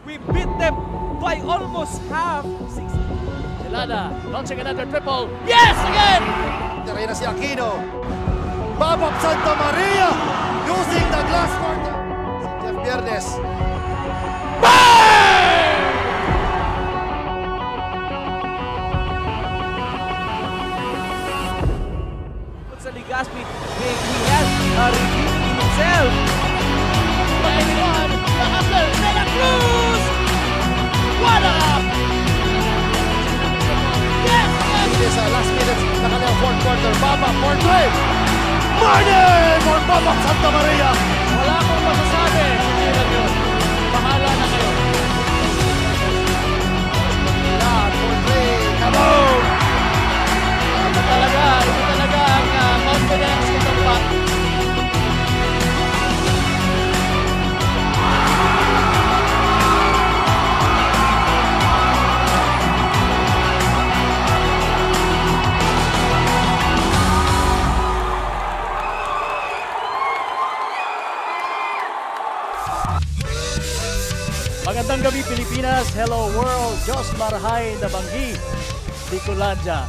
We beat them by almost half. Delana launching another triple. Yes, again! Tira na si Aquino. Babak Santa Maria using the glass court. Si Jeff Viernes. Sa Ligaspi, he has redeemed himself. Anyone? The hustler, De La Cruz! What up? Yes, yes! It is last minutes na kanilang fourth quarter. Babak for three. Money for Babak Santa Maria. Wala akong masasabi. Hindi lang yun. Bahala na kayo. Yan for three. Kaboom! Ito talaga ang confidence nitong bat. Magandang gabi Pilipinas, hello world, Diyos Marahay na Banggi, Bicolandia.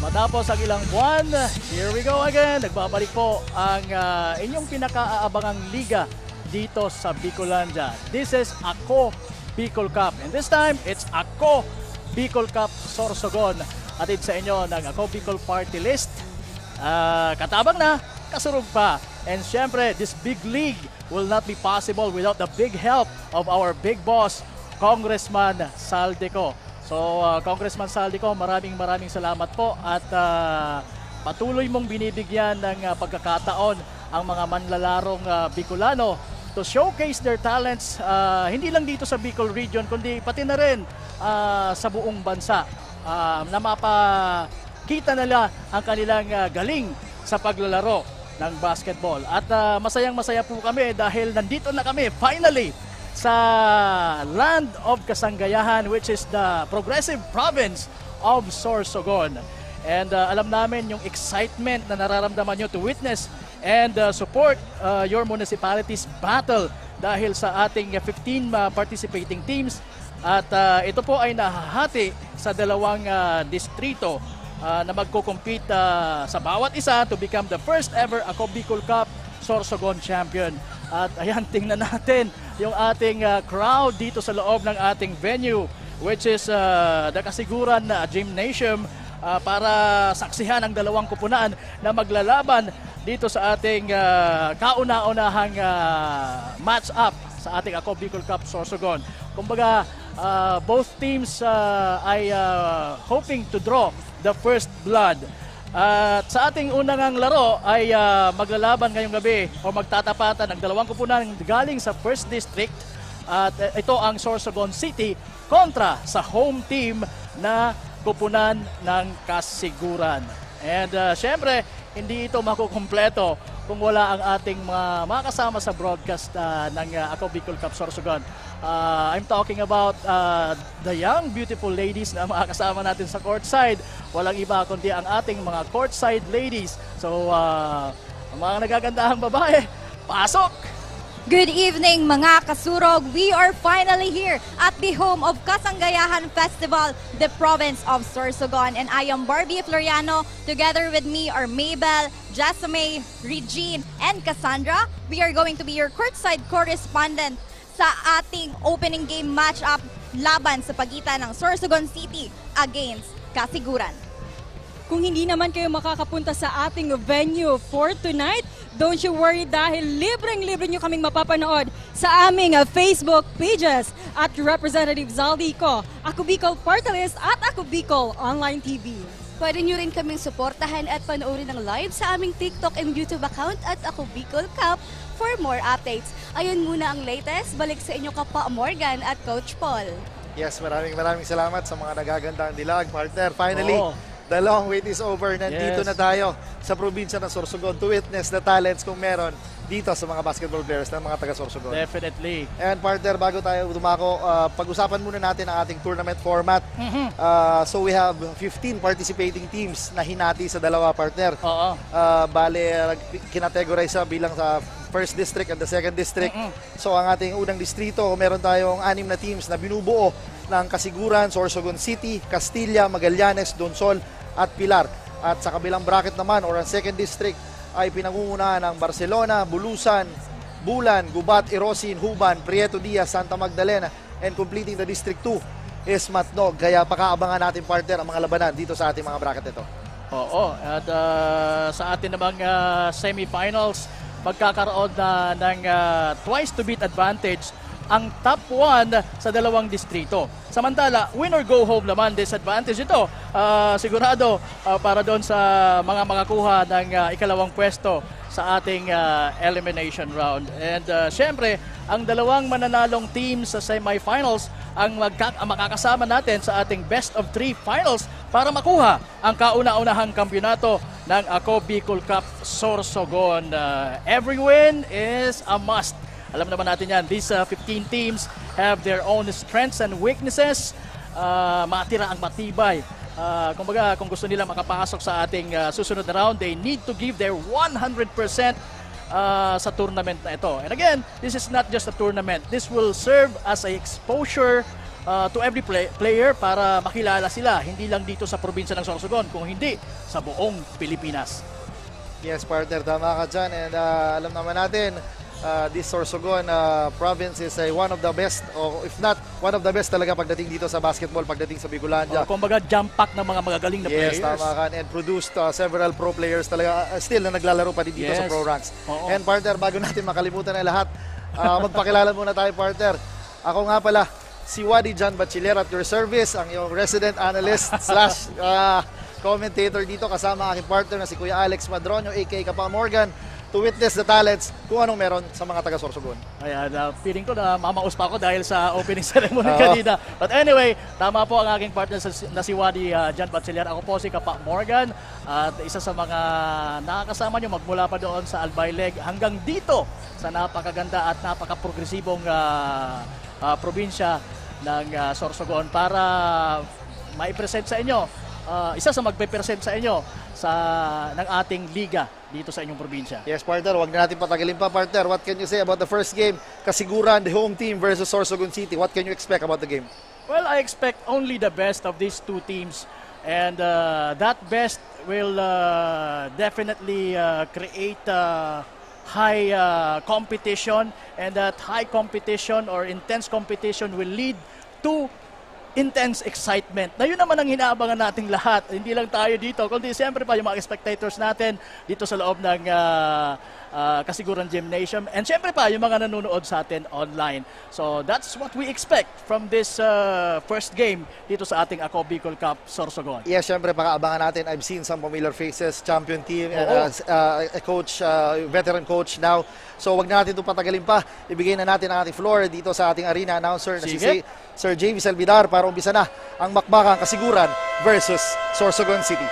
Matapos ang ilang buwan, here we go again. Nagbabalik po ang inyong pinaka-aabangang liga dito sa Bicolandia. This is Ako Bicol Cup. And this time, it's Ako Bicol Cup Sorsogon. Atid sa inyo ng Ako Bicol Party List. Katabang na, kasurog pa. And syempre, this big league will not be possible without the big help of our big boss, Congressman Saldico. So, Congressman Saldico, maraming salamat po at patuloy mong binibigyan ng pagkakataon ang mga manlalarong Bicolano to showcase their talents hindi lang dito sa Bicol region kundi pati na rin sa buong bansa na mapakita nila ang kanilang galing sa paglalaro ng basketball. At masayang-masaya po kami dahil nandito na kami finally sa land of Kasanggayahan, which is the progressive province of Sorsogon. And alam namin yung excitement na nararamdaman nyo to witness and support your municipality's battle dahil sa ating 15 participating teams. At ito po ay nahahati sa dalawang distrito na magko-compete sa bawat isa to become the first ever Ako Bicol Cup Sorsogon champion. At ayan, tingnan natin yung ating crowd dito sa loob ng ating venue, which is the Kasiguran Gymnasium, para saksihan ang dalawang kupunan na maglalaban dito sa ating kauna-unahang match-up sa ating Ako Bicol Cup Sorsogon. Kumbaga, both teams ay hoping to draw the first blood. At sa ating unang laro ay maglalaban ngayong gabi o magtatapatan ng dalawang kupunan galing sa 1st District. At ito ang Sorsogon City kontra sa home team na kupunan ng Kasiguran. And syempre, hindi ito makukumpleto kung wala ang ating mga kasama sa broadcast ng Ako Bicol Cup Sorsogon. I'm talking about the young, beautiful ladies na mga kasama natin sa courtside. Walang iba kundi ang ating mga courtside ladies. So, mga nagagandahang babae, pasok! Good evening mga kasurog! We are finally here at the home of Kasanggayahan Festival, the province of Sorsogon. And I am Barbie Floriano. Together with me are Mabel, Jasmine, Regine, and Cassandra. We are going to be your courtside correspondent sa ating opening game match-up laban sa pagitan ng Sorsogon City against Kasiguran. Kung hindi naman kayo makakapunta sa ating venue for tonight, don't you worry dahil libreng-libre nyo kaming mapapanood sa aming Facebook pages at Representative Zaldico, Ako Bicol Party List at Ako Bicol Online TV. Pwede nyo rin kaming suportahan at panoorin ng live sa aming TikTok and YouTube account at Ako Bicol Cup for more updates. Ayun muna ang latest. Balik sa inyo Kapa Morgan at Coach Paul. Yes, maraming salamat sa mga nagagandang dilag, partner. Finally, the long wait is over. Nandito na tayo sa probinsya ng Sorsogon to witness the talents kung meron dito sa mga basketball players ng mga taga-Sorsogon. Definitely. And partner, bago tayo dumako, pag-usapan muna natin ang ating tournament format. So we have 15 participating teams na hinati sa dalawa, partner. Oo. Bale, kinategorize bilang sa first district and the second district. So ang ating unang distrito, meron tayong 6 na teams na binubuo ng Kasiguran, Sorsogon City, Castilla, Magallanes, Donsol at Pilar. At sa kabilang bracket naman or ang second district ay pinangungunahan ng Barcelona, Bulusan, Bulan, Gubat, Irosin, Huban, Prieto Diaz, Santa Magdalena, and completing the District 2 is Matnog. Kaya pakaabangan natin, partner, ang mga labanan dito sa ating mga bracket ito. Oo, at sa atin namang semifinals, magkakaroon na ng twice to beat advantage ang top 1 sa dalawang distrito. Samantala, win or go home naman disadvantage ito. Sigurado para doon sa mga makakuha ng ikalawang pwesto sa ating elimination round. And syempre, ang dalawang mananalong teams sa semifinals ang makakasama natin sa ating best of 3 finals para makuha ang kauna-unahang kampyonato ng Ako Bicol Cup Sorsogon. Every win is a must. Alam naman natin yan, these 15 teams have their own strengths and weaknesses. Matira ang matibay. Kumbaga, kung gusto nila makapasok sa ating susunod na round, they need to give their 100% sa tournament na ito. And again, this is not just a tournament. This will serve as a exposure to every player para makilala sila. Hindi lang dito sa probinsya ng Sorsogon, kung hindi sa buong Pilipinas. Yes, partner, tama ka dyan. And alam naman natin, this Sorsogon province is one of the best, or if not one of the best talaga pagdating dito sa basketball, pagdating sa Bicolandia. Kumbaga jump pack ng mga magagaling na players. Yes, tama ka. And produced several pro players talaga still na naglalaro pa din dito sa pro ranks. And partner, bago natin makalimutan na lahat, magpakilala muna tayo, partner. Ako nga pala, si Wadi John Bachiller at your service, ang iyong resident analyst slash commentator dito, kasama aking partner na si Kuya Alex Madronio, aka Kapa Morgan, to witness the talents kung anong meron sa mga taga Sorsogon. Ayan, feeling ko na mamaus pa ako dahil sa opening ceremony kanina. But anyway, tama po ang aking partner na si Wadi John Bachiller. Ako po si Kapa Morgan at isa sa mga nakakasama nyo magmula pa doon sa Albayleg hanggang dito sa napakaganda at napaka-progresibong probinsya ng Sorsogon para maipresent sa inyo. Isa sa magpe-present sa inyo ng ating liga dito sa inyong probinsya. Yes, partner, wag na natin patagalin pa, partner. What can you say about the first game? Kasiguran, the home team versus Sorsogon City. What can you expect about the game? Well, I expect only the best of these two teams. And that best will definitely create high competition. And that high competition or intense competition will lead to intense excitement. Na yun naman ang hinaabangan nating lahat. Hindi lang tayo dito, kundi siyempre pa yung mga spectators natin dito sa loob ng Kasiguran Gymnasium. And siyempre pa yung mga nanonood sa atin online. So that's what we expect from this first game dito sa ating Ako Bicol Cup Sorsogon. Yes, siyempre pakaabangan natin. I've seen some familiar faces, champion team, and a coach, veteran coach now. So wag na natin itong patagalin pa. Ibigay na natin ang ating floor dito sa ating arena announcer na si Sir James Albidar para umpisa na ang bakbakang Kasiguran versus Sorsogon City.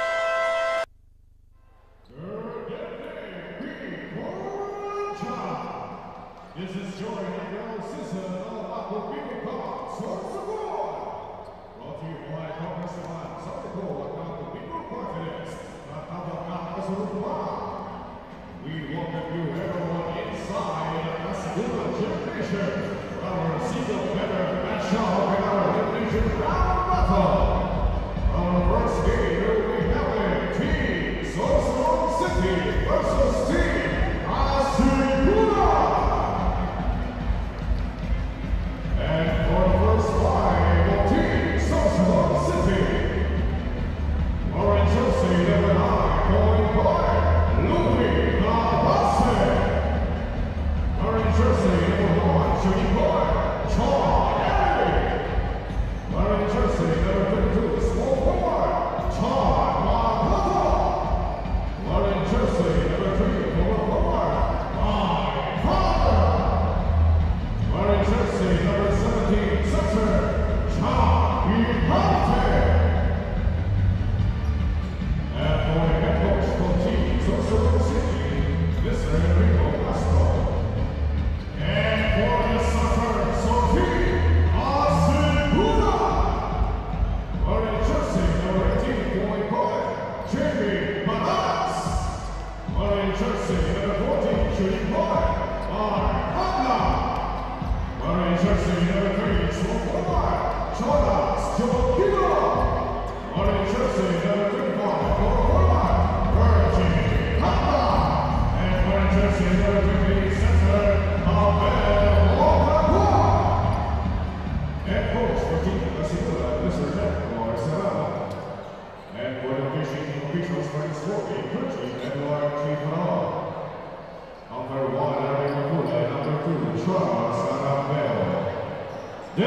At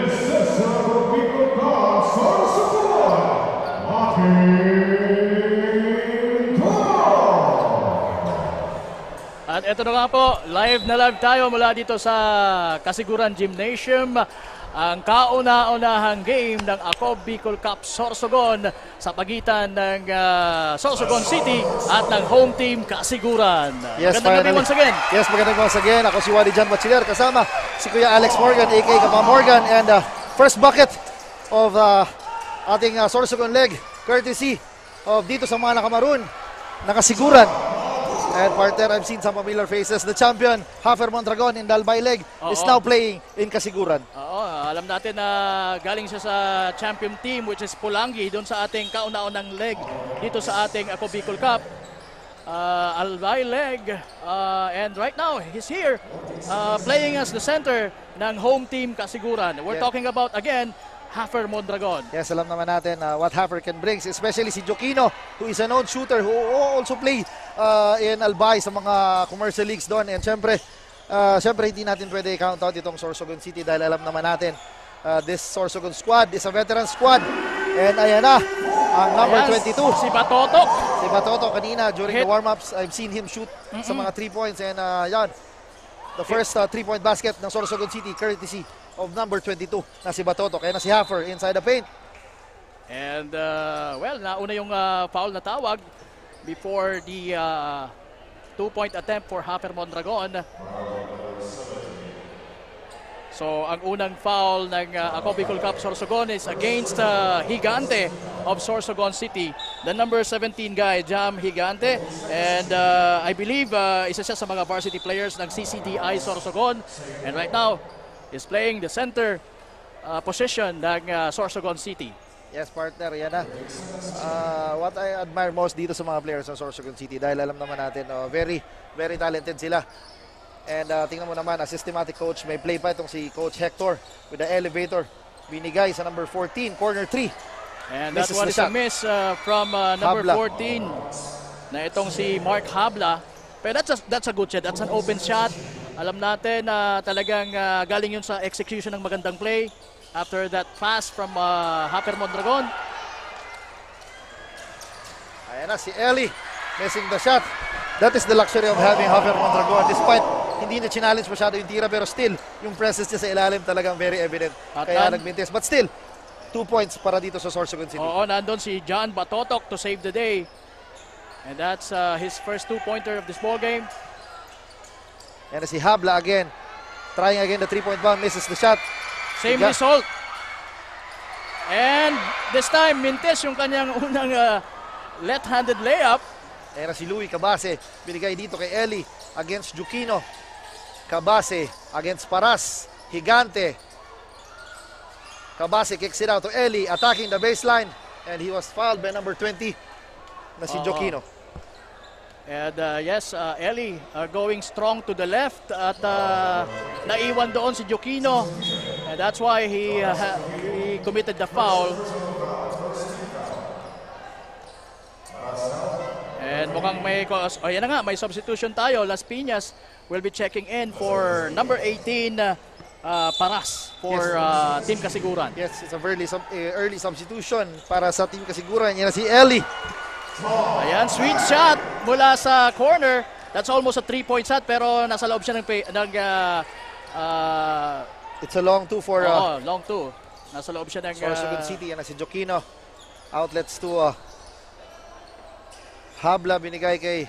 ito na nga po, live na live tayo mula dito sa Kasiguran Gymnasium. Ang kauna-unahang game ng Ako Bicol Cup Sorsogon sa pagitan ng Sorsogon City at ng home team Kasiguran. Yes, Magandang gabi once again. Yes, magandang once again. Ako si Wally John Bachiller, kasama si Kuya Alex Morgan, aka Kapa Morgan, and first bucket of ating Sorsogon leg, courtesy of dito sa mga nakamaroon, Nakasiguran. And partner, I've seen some familiar faces. The champion, Hafer Mondragon in Dalbay leg, is now playing in Kasiguran. Oo, alam natin na galing siya sa champion team which is Pulangi doon sa ating kauna-unang leg dito sa ating Ako Bicol Cup. Albay leg, and right now he's here playing as the center ng home team Kasiguran. We're talking about again Hafer Mondragon. Yes, alam naman natin what Hafer can bring, especially si Joquino, who is a known shooter who also play in Albay sa mga commercial leagues doon. And syempre hindi natin pwede count out itong Sorsogon City dahil alam naman natin this Sorsogon squad is a veteran squad. And ayan na, ang number 22. Si Batotok. Si Batotok kanina during the warm-ups, I've seen him shoot sa mga 3 points. And yan, the first 3-point basket ng Sorsogon City courtesy of number 22 na si Batotok. Kaya na si Hafer inside the paint. And well, nauna yung foul na tawag before the 2-point attempt for Hafer Mondragon. So ang unang foul ng Ako Bicol Cup Sorsogon is against Higante of Sorsogon City. The number 17 guy, Jam Higante. And I believe isa siya sa mga varsity players ng CCDI Sorsogon. And right now, is playing the center position ng Sorsogon City. Yes, partner, yan na. What I admire most dito sa mga players ng Sorsogon City dahil alam naman natin, very, very talented sila. And tingnan mo naman, a systematic coach, may play pa itong si Coach Hector with the elevator. Binigay sa number 14, corner 3. And that one is a miss from number Habla. 14 na itong si Mark Habla. Pero that's a good shot. That's an open shot. Alam natin na talagang galing yun sa execution ng magandang play after that pass from Hafer Mondragon. Ayan na, si Eli missing the shot. That is the luxury of having Hafer Mondragon. Despite hindi na challenge masyado yung tira, pero still, yung presence niya sa ilalim talagang very evident. Kaya nagmintis. But still, 2 points para dito sa Sorsogon City. Oo, nandun si John Batotok to save the day. And that's his first 2-pointer of this ball game. And si Habla again, trying again the 3-point bomb, misses the shot. Same result. And this time, mintis yung kanyang unang left-handed layup. And si Louie Cabase, binigay dito kay Eli against Joquino. Cabase against Paras, Higante. Cabase kicks it out to Eli, attacking the baseline. And he was fouled by number 20 na si Joquino. And yes, Eli going strong to the left at naiwan doon si Joquino. And that's why he committed the foul. And mukhang yan na nga, may substitution tayo. Las Piñas will be checking in for number 18, Paras for Team Kasiguran. Yes, it's a early substitution para sa Team Kasiguran. Yan na si Eli. Ayan, sweet shot mula sa corner. That's almost a 3-point shot pero nasa loob siya ng it's a long 2 for long 2. Nasa loob siya ng Sorsogon City. Yan na si Joquino. Outlets to Habla, binigay kay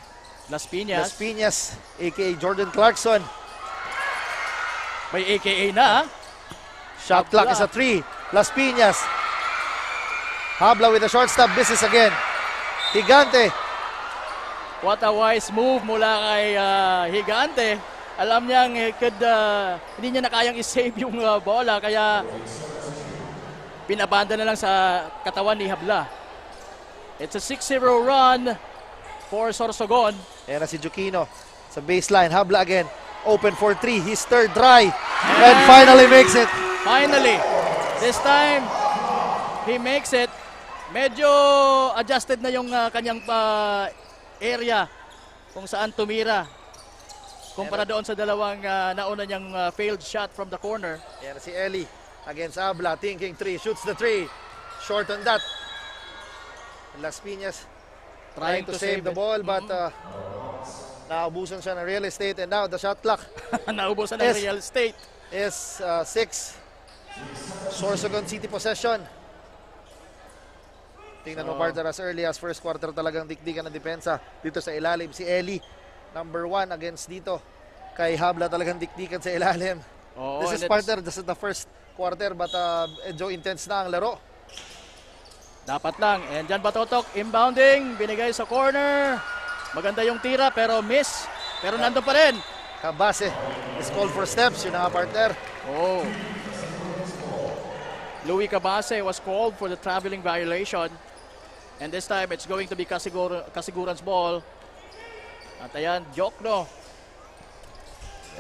Las Piñas. Las Piñas, aka Jordan Clarkson. May AKA na. Shot clock is a 3. Las Piñas. Habla with a short stop. Misses again. Higante. What a wise move mula kay Higante. Alam niyang hindi niya na kayang isave yung bola kaya pinabanda na lang sa katawan ni Habla. It's a 6-0 run for Sorsogon. Ayan na si Joquino sa baseline. Habla again. Open for 3. His third try. And finally makes it. Finally. This time, he makes it. Medyo adjusted na yung kanyang area kung saan tumira. Kumpara doon sa dalawang nauna niyang failed shot from the corner. Ayan na si Eli. against Habla, thinking 3, shoots the 3. Short on that. Las Piñas trying to save the ball, but naubusan siya ng real estate, and now the shot clock Naubusan ng real estate. is 6. Sorsogon City possession. Tingnan mo, partner, as early as first quarter talagang dikdikan ng depensa dito sa ilalim. Si Eli, number 1 against dito. Kay Habla talagang dikdikan sa ilalim. This is, partner, this is the first quarter, but medyo intense na ang laro. Dapat lang. And dyan Batotok, inbounding, binigay sa corner. Maganda yung tira pero miss. Pero nandun pa rin. Cabase is called for steps. Yun na nga, partner. Oh. Louis Cabase was called for the traveling violation. And this time, it's going to be Kasiguran's ball. At ayan, Jokno.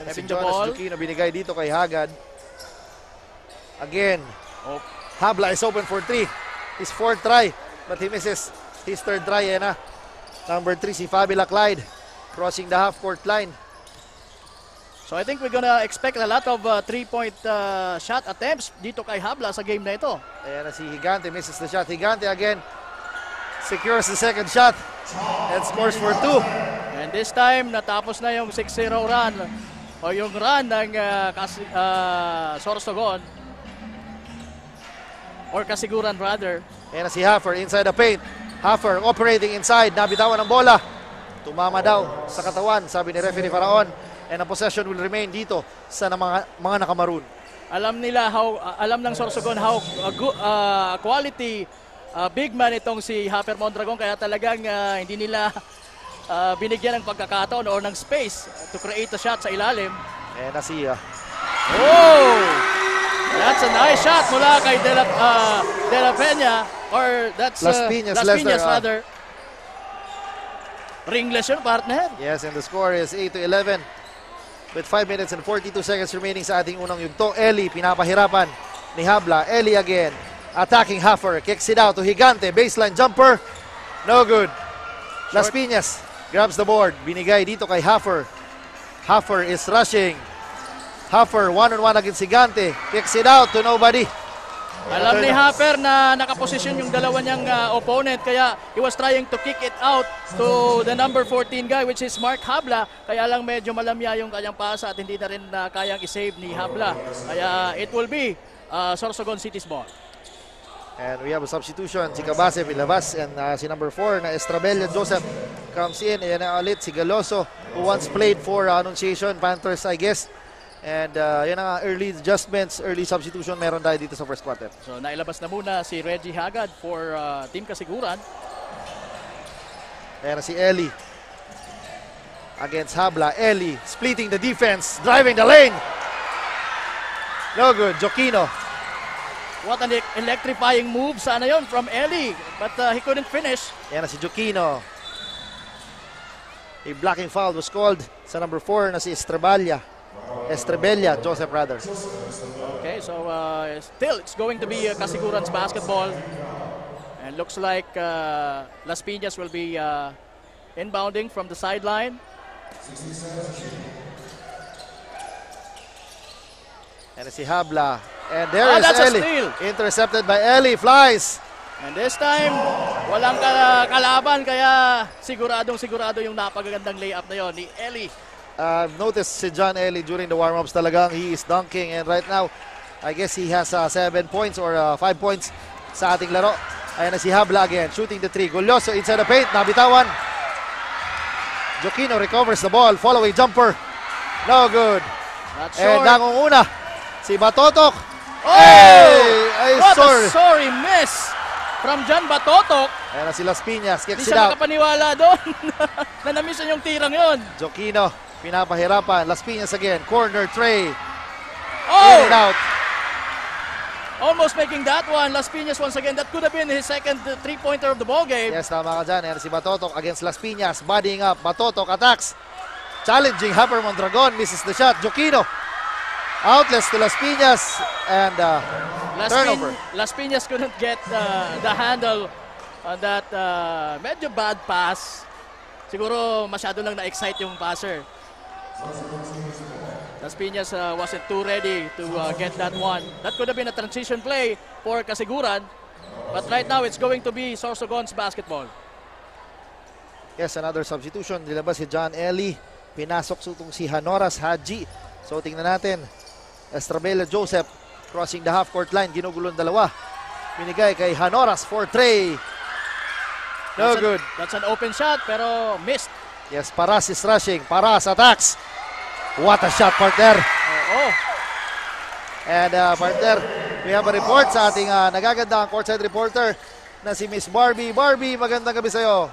And si Having the Jonas ball. Jukino binigay dito kay Hagad. Again. Oh. Habla is open for 3. His 4th try, but he misses his 3rd try. Yan na. Number 3, si Fabila Clyde, crossing the half-court line. So I think we're gonna expect a lot of 3-point shot attempts dito kay Habla sa game na ito. Ayan na si Gigante, misses the shot. Gigante again secures the 2nd shot and scores for 2. And this time, natapos na yung 6-0 run o yung run ng Sorsogon or Kasiguran rather. Ayan na si Haffer inside the paint. Haffer operating inside, nabitawan ng bola. Tumama daw sa katawan, sabi ni referee Faraon. And the possession will remain dito sa mga nakamaroon. Alam ng Sorsogon how quality big man itong si Haffer Mondragon, kaya talagang hindi nila binigyan ng pagkakataon or ng space to create a shot sa ilalim. Ayan na si Oh! That's a nice shot mula kay De La Peña, or that's Las Piñas rather. Ringless yun, partner. Yes, and the score is 8-11 with 5 minutes and 42 seconds remaining sa ating unang yugto. Eli pinapahirapan ni Habla. Eli again attacking Haffer, kicks it out to Gigante, baseline jumper, no good. Las Piñas grabs the board, binigay dito kay Haffer. Haffer is rushing. Haffer one-on-one against Gigante, kicks it out to nobody. Alam ni Haffer na nakaposisyon yung dalawa niyang opponent, kaya he was trying to kick it out to the number 14 guy, which is Mark Habla. Kaya lang medyo malamya yung kanyang pasa at hindi na rin kayang isave ni Habla. Kaya it will be Sorsogon City's ball. And we have a substitution. Si Cabase pilabas, and si number 4 na Estrabella Joseph comes in. Ayan na ulit si Galoso, who once played for Annunciation Panthers, I guess. And yan ang early adjustments, early substitution meron tayo dito sa first quarter. So nailabas na muna si Reggie Hagad for Team Kasiguran. Ayan na si Eli against Habla. Eli splitting the defense, driving the lane. No good. Jokino. What an electrifying move sana yon from Eli, but he couldn't finish. Ayan na si Jokino. A blocking foul was called sa number 4 na si Estrabella Joseph rather. Okay, so still it's going to be Kasiguran's basketball, and looks like Las Piñas will be inbounding from the sideline. And si Habla, and there is That's a Eli, steal. intercepted by Eli, flies. And this time walang kalaban, kaya sigurado yung napakagandang layup na yon ni Eli. I've noticed si John Eli during the warm-ups talagang he is dunking, and right now I guess he has 7 points or 5 points sa ating laro. Ayan na si Habla again, shooting the 3. Gulyoso inside the paint, nabitawan. Jokino recovers the ball, follow-away jumper, no good. Not And short. nangunguna si Batotok. Oh! Hey! What a sorry miss from John Batotok. Ayan na si Las Piñas, Hindi kicks it siya out. makapaniwala doon na na-miss yung tirang yon. Jokino, pinapahirapan. Las Piñas again, corner tray. Oh! In and out. Almost making that one. Las Piñas once again. That could have been his second three-pointer of the ball game. Yes, tama ka dyan. Ayan si Batotok against Las Piñas. Bodying up. Batotok attacks. Challenging Haffer Mondragon. Misses the shot. Jokino. Outlets to Las Piñas. And turnover. Las Piñas couldn't get the handle on that medyo bad pass. Siguro masyado lang na-excite yung passer. Las Piñas wasn't too ready to get that one. That could have been a transition play for Kasiguran. But right now, it's going to be Sorsogon's basketball. Yes, another substitution. Nilabas si John Ellie. Pinasok sutong si Hanoras Haji. So tingnan natin. Estrabella Joseph crossing the half-court line. Ginugulong dalawa. Binigay kay Hanoras for tray. No good. That's an open shot pero missed. Yes, Paras is rushing. Paras attacks. What a shot, partner. And partner, we have a report sa ating nagagandang courtside reporter na si Miss Barbie. Barbie, magandang gabi sa'yo.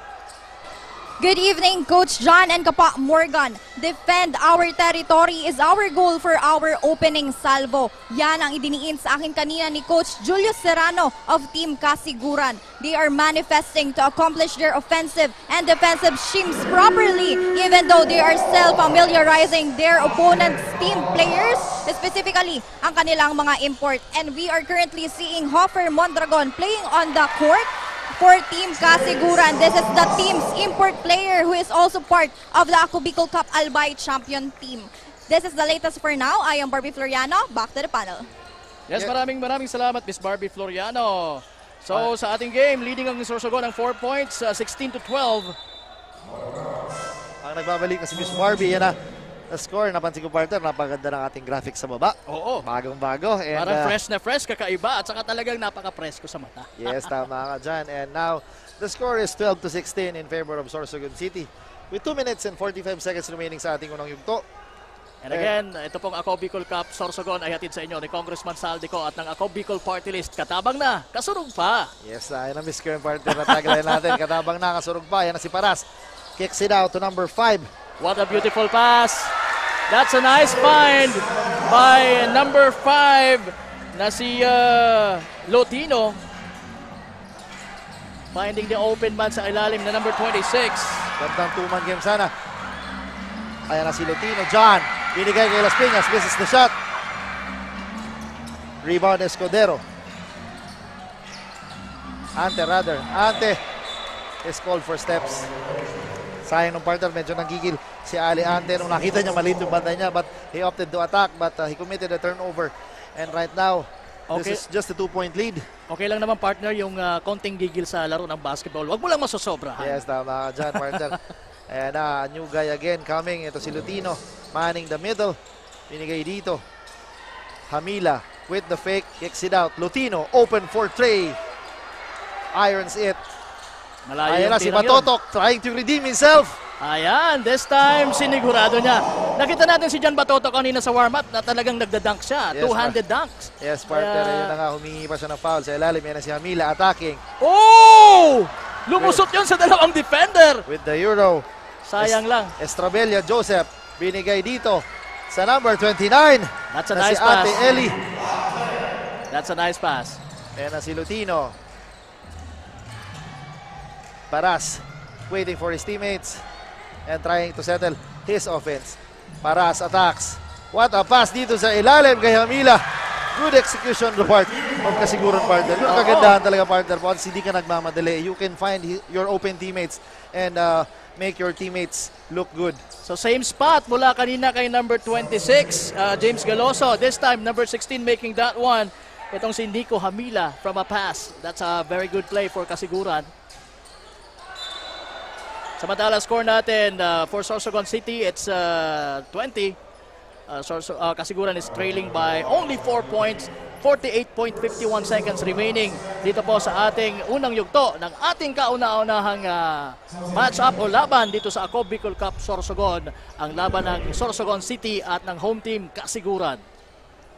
Good evening, Coach John and Kapa Morgan. Defend our territory is our goal for our opening salvo. Yan ang idiniin sa akin kanina ni Coach Julius Serrano of Team Kasiguran. They are manifesting to accomplish their offensive and defensive schemes properly, even though they are still familiarizing their opponent's team players, specifically ang kanilang mga import. And we are currently seeing Hoffer Mondragon playing on the court for Team Kasiguran. This is the team's import player who is also part of the Ako Bicol Cup Albay champion team. This is the latest for now. I am Barbie Floriano. Back to the panel. Yes, maraming salamat, Miss Barbie Floriano. So, sa ating game, leading ang Sorsogon ng 4 points, 16-12. Ang nagbabalik na si Miss Barbie, yan na. Score, napansin ko partner, napaganda ng ating graphics sa baba. Oo. Bagong-bago. And, parang fresh na fresh, kakaiba, at saka talagang napaka-presko sa mata. Yes, tama ka dyan. And now, the score is 12-16 in favor of Sorsogon City. With 2 minutes and 45 seconds remaining sa ating unang yugto. And again, ito pong Ako Bicol Cup Sorsogon ay hatid sa inyo ni Congressman Saldico at ng Ako Bicol Party List. Katabang na, kasurog pa. Yes, ayun na miss ko yung partner na tagline natin. Katabang na, kasurog pa. Yan na si Paras. Kicks it out to number 5. What a beautiful pass. That's a nice find by number 5 na si Lotino. Finding the open man sa ilalim na number 26. Gandang two-man game sana. Ayan na si Lotino. John, binigay kay Las Piñas. Misses the shot. Rebound Escudero. Ante is called for steps. Sayang ng partner, medyo nagigil si Ali Ante nung nakita niya maliit yung banda niya, but he opted to attack, but he committed a turnover. And right now, this is just a 2-point lead. Okay lang naman partner yung konting gigil sa laro ng basketball. Huwag mo lang masosobra. Yes, tama ka dyan partner. And new guy again coming. Ito si Lutino, manning the middle. Binigay dito. Hamila with the fake, kicks it out. Lutino, open for Trey. Irons it. Malayo ayan na si Batotok trying to redeem himself. Ayan, this time sinigurado niya. Nakita natin si John Batotok kanina sa warm-up na talagang nagda-dunk siya. Yes, two-handed dunks. Yes, partner. Yun na nga, humingi pa siya ng foul sa ilalim. Yan na si Hamila attacking. Oh! Lumusot yun sa dalawang defender. With the Euro. Sayang lang. Estrabella Joseph binigay dito sa number 29. That's a na nice si Ate pass. Ellie. That's a nice pass. Yan na si Lutino. Paras waiting for his teammates and trying to settle his offense. Paras attacks. What a pass dito sa ilalim kay Hamila. Good execution on the part of Kasiguran partner. Yung kagandahan talaga partner. Once hindi ka nagmamadali, you can find your open teammates and make your teammates look good. So same spot mula kanina kay number 26, James Galoso. This time number 16 making that one. Itong si Nico Hamila from a pass. That's a very good play for Kasiguran. Samantala score natin for Sorsogon City, it's 20. Kasiguran is trailing by only 4 points, 48.51 seconds remaining dito po sa ating unang yugto ng ating kauna-unahang match-up o laban dito sa Ako Bicol Cup Sorsogon, ang laban ng Sorsogon City at ng home team Kasiguran.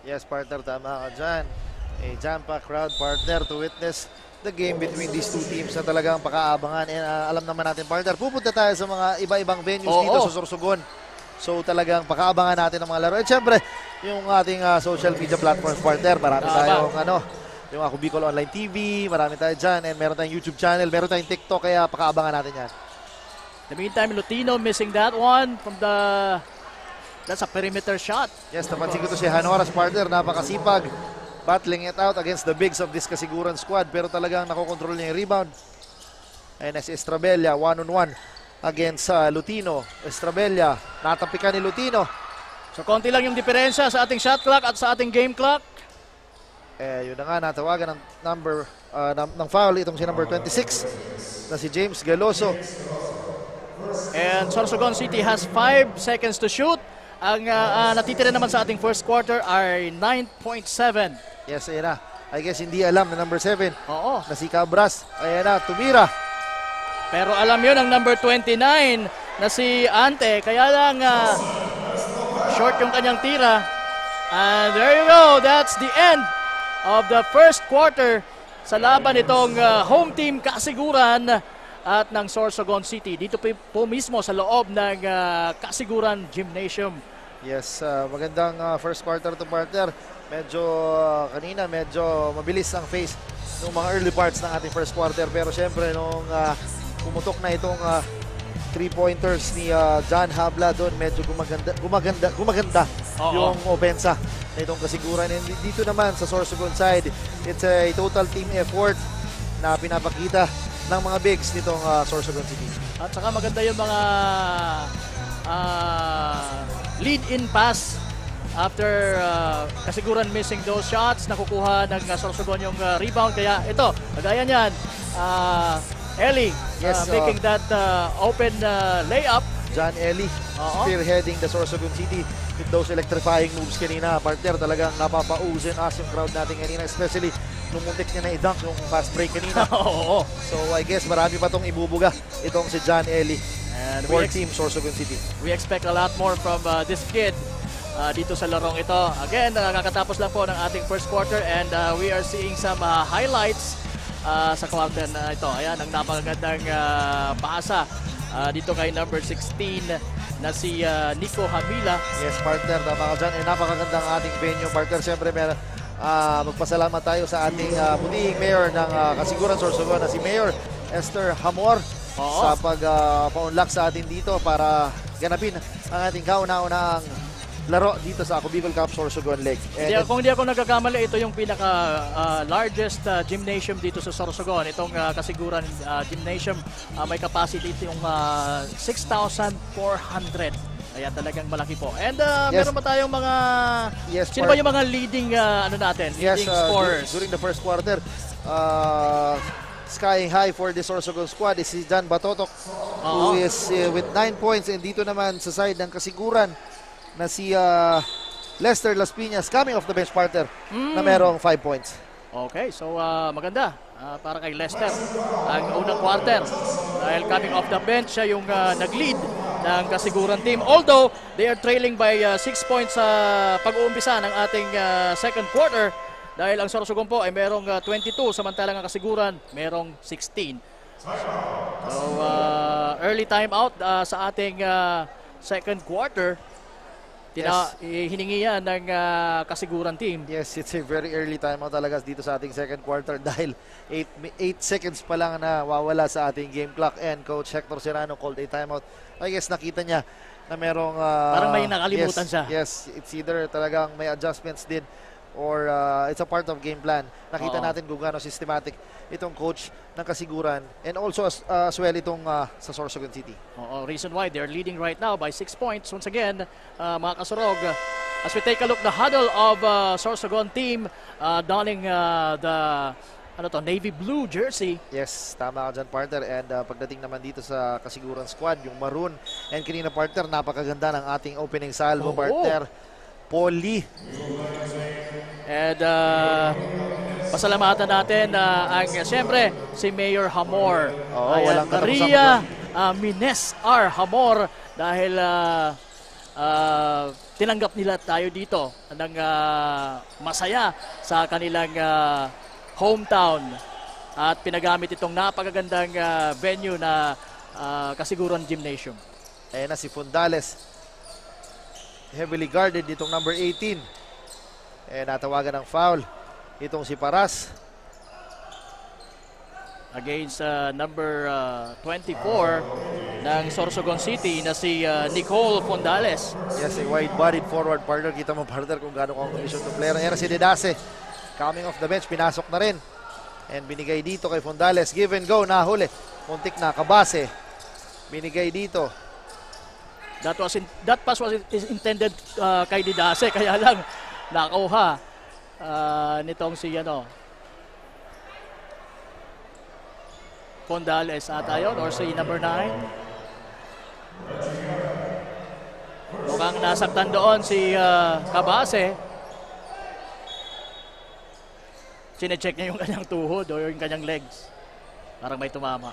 Yes, partner, tama ka dyan. A jam-packed crowd, partner, to witness the game between these two teams na talagang pakaabangan. And alam naman natin, partner, pupunta tayo sa mga iba-ibang venues dito sa Sorsogon. So talagang pakaabangan natin ang mga laro. At syempre, yung ating social media platforms, partner, marami tayong yung Ako Bicol Online TV, marami tayo dyan, and meron tayong YouTube channel, meron tayong TikTok, kaya pakaabangan natin yan. In the meantime, Lutino missing that one from that's a perimeter shot. Yes, napansin ko to si Hanoras, partner, napakasipag. Battling it out against the bigs of this Kasiguran squad, pero talagang nakokontrol niya yung rebound. And si Estrabella, one-on-one against Lutino. Estrabella, natapikan ni Lutino. So konti lang yung diferensya sa ating shot clock at sa ating game clock. Yun na nga, natawagan ng ng foul itong si number 26 na si James Galoso. And Sorsogon City has 5 seconds to shoot. Ang natitira naman sa ating first quarter ay 9.7. Yes, ayan na. I guess hindi alam na number 7 Oo. na si Cabras. Ayan na, tumira. Pero alam yun ang number 29 na si Ante. Kaya lang short yung kanyang tira. And there you go. That's the end of the first quarter sa laban itong home team Kasiguran at ng Sorsogon City. Dito po mismo sa loob ng Kasiguran Gymnasium. Yes, magandang first quarter to partner. Medyo kanina medyo mabilis ang pace ng mga early parts ng ating first quarter. Pero syempre nung pumutok na itong 3-pointers ni John Habla doon, medyo gumaganda yung opensa na itong Kasiguran. And dito naman sa Sorsogon side, it's a total team effort na pinapakita ng mga bigs nitong Sorsogon City. At saka maganda yung mga lead-in pass after Kasiguran missing those shots. Nakukuha ng Sorsogon yung rebound. Kaya ito, kagaya niyan, Ellie making that open layup. John Ellie spearheading the Sorsogon City with those electrifying moves kanina. Partner, talagang napapausin yung crowd natin kanina, especially nung muntik niya na i-dunk yung fast break kanina. So I guess marami pa itong ibubuga itong si John Ellie and for team Sorsogon City. We expect a lot more from this kid dito sa larong ito. Again, nakakatapos lang po ng ating first quarter and we are seeing some highlights sa quarter na ito. Ayan, ang napakagandang pasa dito kay number 16 na si Nico Hamila. Yes, partner, tama ka dyan. Napakagandang ating venue, partner. Siyempre, magpasalamat tayo sa ating butihing mayor ng Kasiguran Sorsogon na si Mayor Esther Hamor sa pag-paunlak sa atin dito para ganapin ang ating kauna-unahang laro dito sa Ako Bicol Cup Sorsogon League. Kung hindi ako nagkakamali, ito yung pinaka-largest gymnasium dito sa Sorsogon. Itong Kasiguran Gymnasium, may capacity itong 6,400. Kaya talagang malaki po. And meron ba tayong mga... sino ba yung mga leading leading scorers? During the first quarter, sky high for the Sorsogon squad is si John Batotok, who is with 9 points. And dito naman sa side ng Kasiguran, na si Lester Las Piñas coming off the bench, partner, na merong 5 points. Okay, so maganda para kay Lester ang unang quarter. Dahil coming off the bench, siya yung nag-lead ng Kasiguran team. Although, they are trailing by 6 points sa pag-uumpisa ng ating second quarter. Dahil ang Sorsogon po ay merong 22, samantalang ang Kasiguran merong 16. So, early time out sa ating second quarter. Hiningi yan ng Kasiguran team. Yes, it's a very early timeout talaga dito sa ating second quarter dahil 8 seconds pa lang na wawala sa ating game clock and Coach Hector Serrano called a timeout. I guess nakita niya na merong... parang may nakalimutan siya. Yes, it's either talagang may adjustments din or it's a part of game plan. Nakita natin kung gaano systematic itong coach ng Kasiguran and also as well itong sa Sorsogon City. Reason why they're leading right now by 6 points. Once again, mga kasurog, as we take a look, the huddle of Sorsogon team donning the navy blue jersey. Yes, tama ka dyan, partner. And pagdating naman dito sa Kasiguran squad, yung maroon. And kanina, partner, napakaganda ng ating opening salvo, partner. Poli. And pasalamatan natin ang siyempre si Mayor Hamor. Maria Mines R. Hamor dahil tinanggap nila tayo dito ng masaya sa kanilang hometown at pinagamit itong napakagandang venue na Kasiguran Gymnasium. Ayan na si Fundales. Heavily guarded itong number 18. Natawagan ng foul itong si Paras against number 24 ng Sorsogon City na si Nicole Fundales. Yes, a wide-bodied forward, partner. Kita mo, partner, kung gaano kong commission to player. Ayan si Didase coming off the bench, pinasok na rin and binigay dito kay Fundales. Give and go, nahuli, muntik na, Kabase binigay dito That pass was intended kay Didase, kaya lang nakuha nitong si Fondales ata yun, or si number 9. Mukhang nasaktan doon si Cabase. Sine-check niya yung kanyang tuhod o yung kanyang legs. Parang may tumama.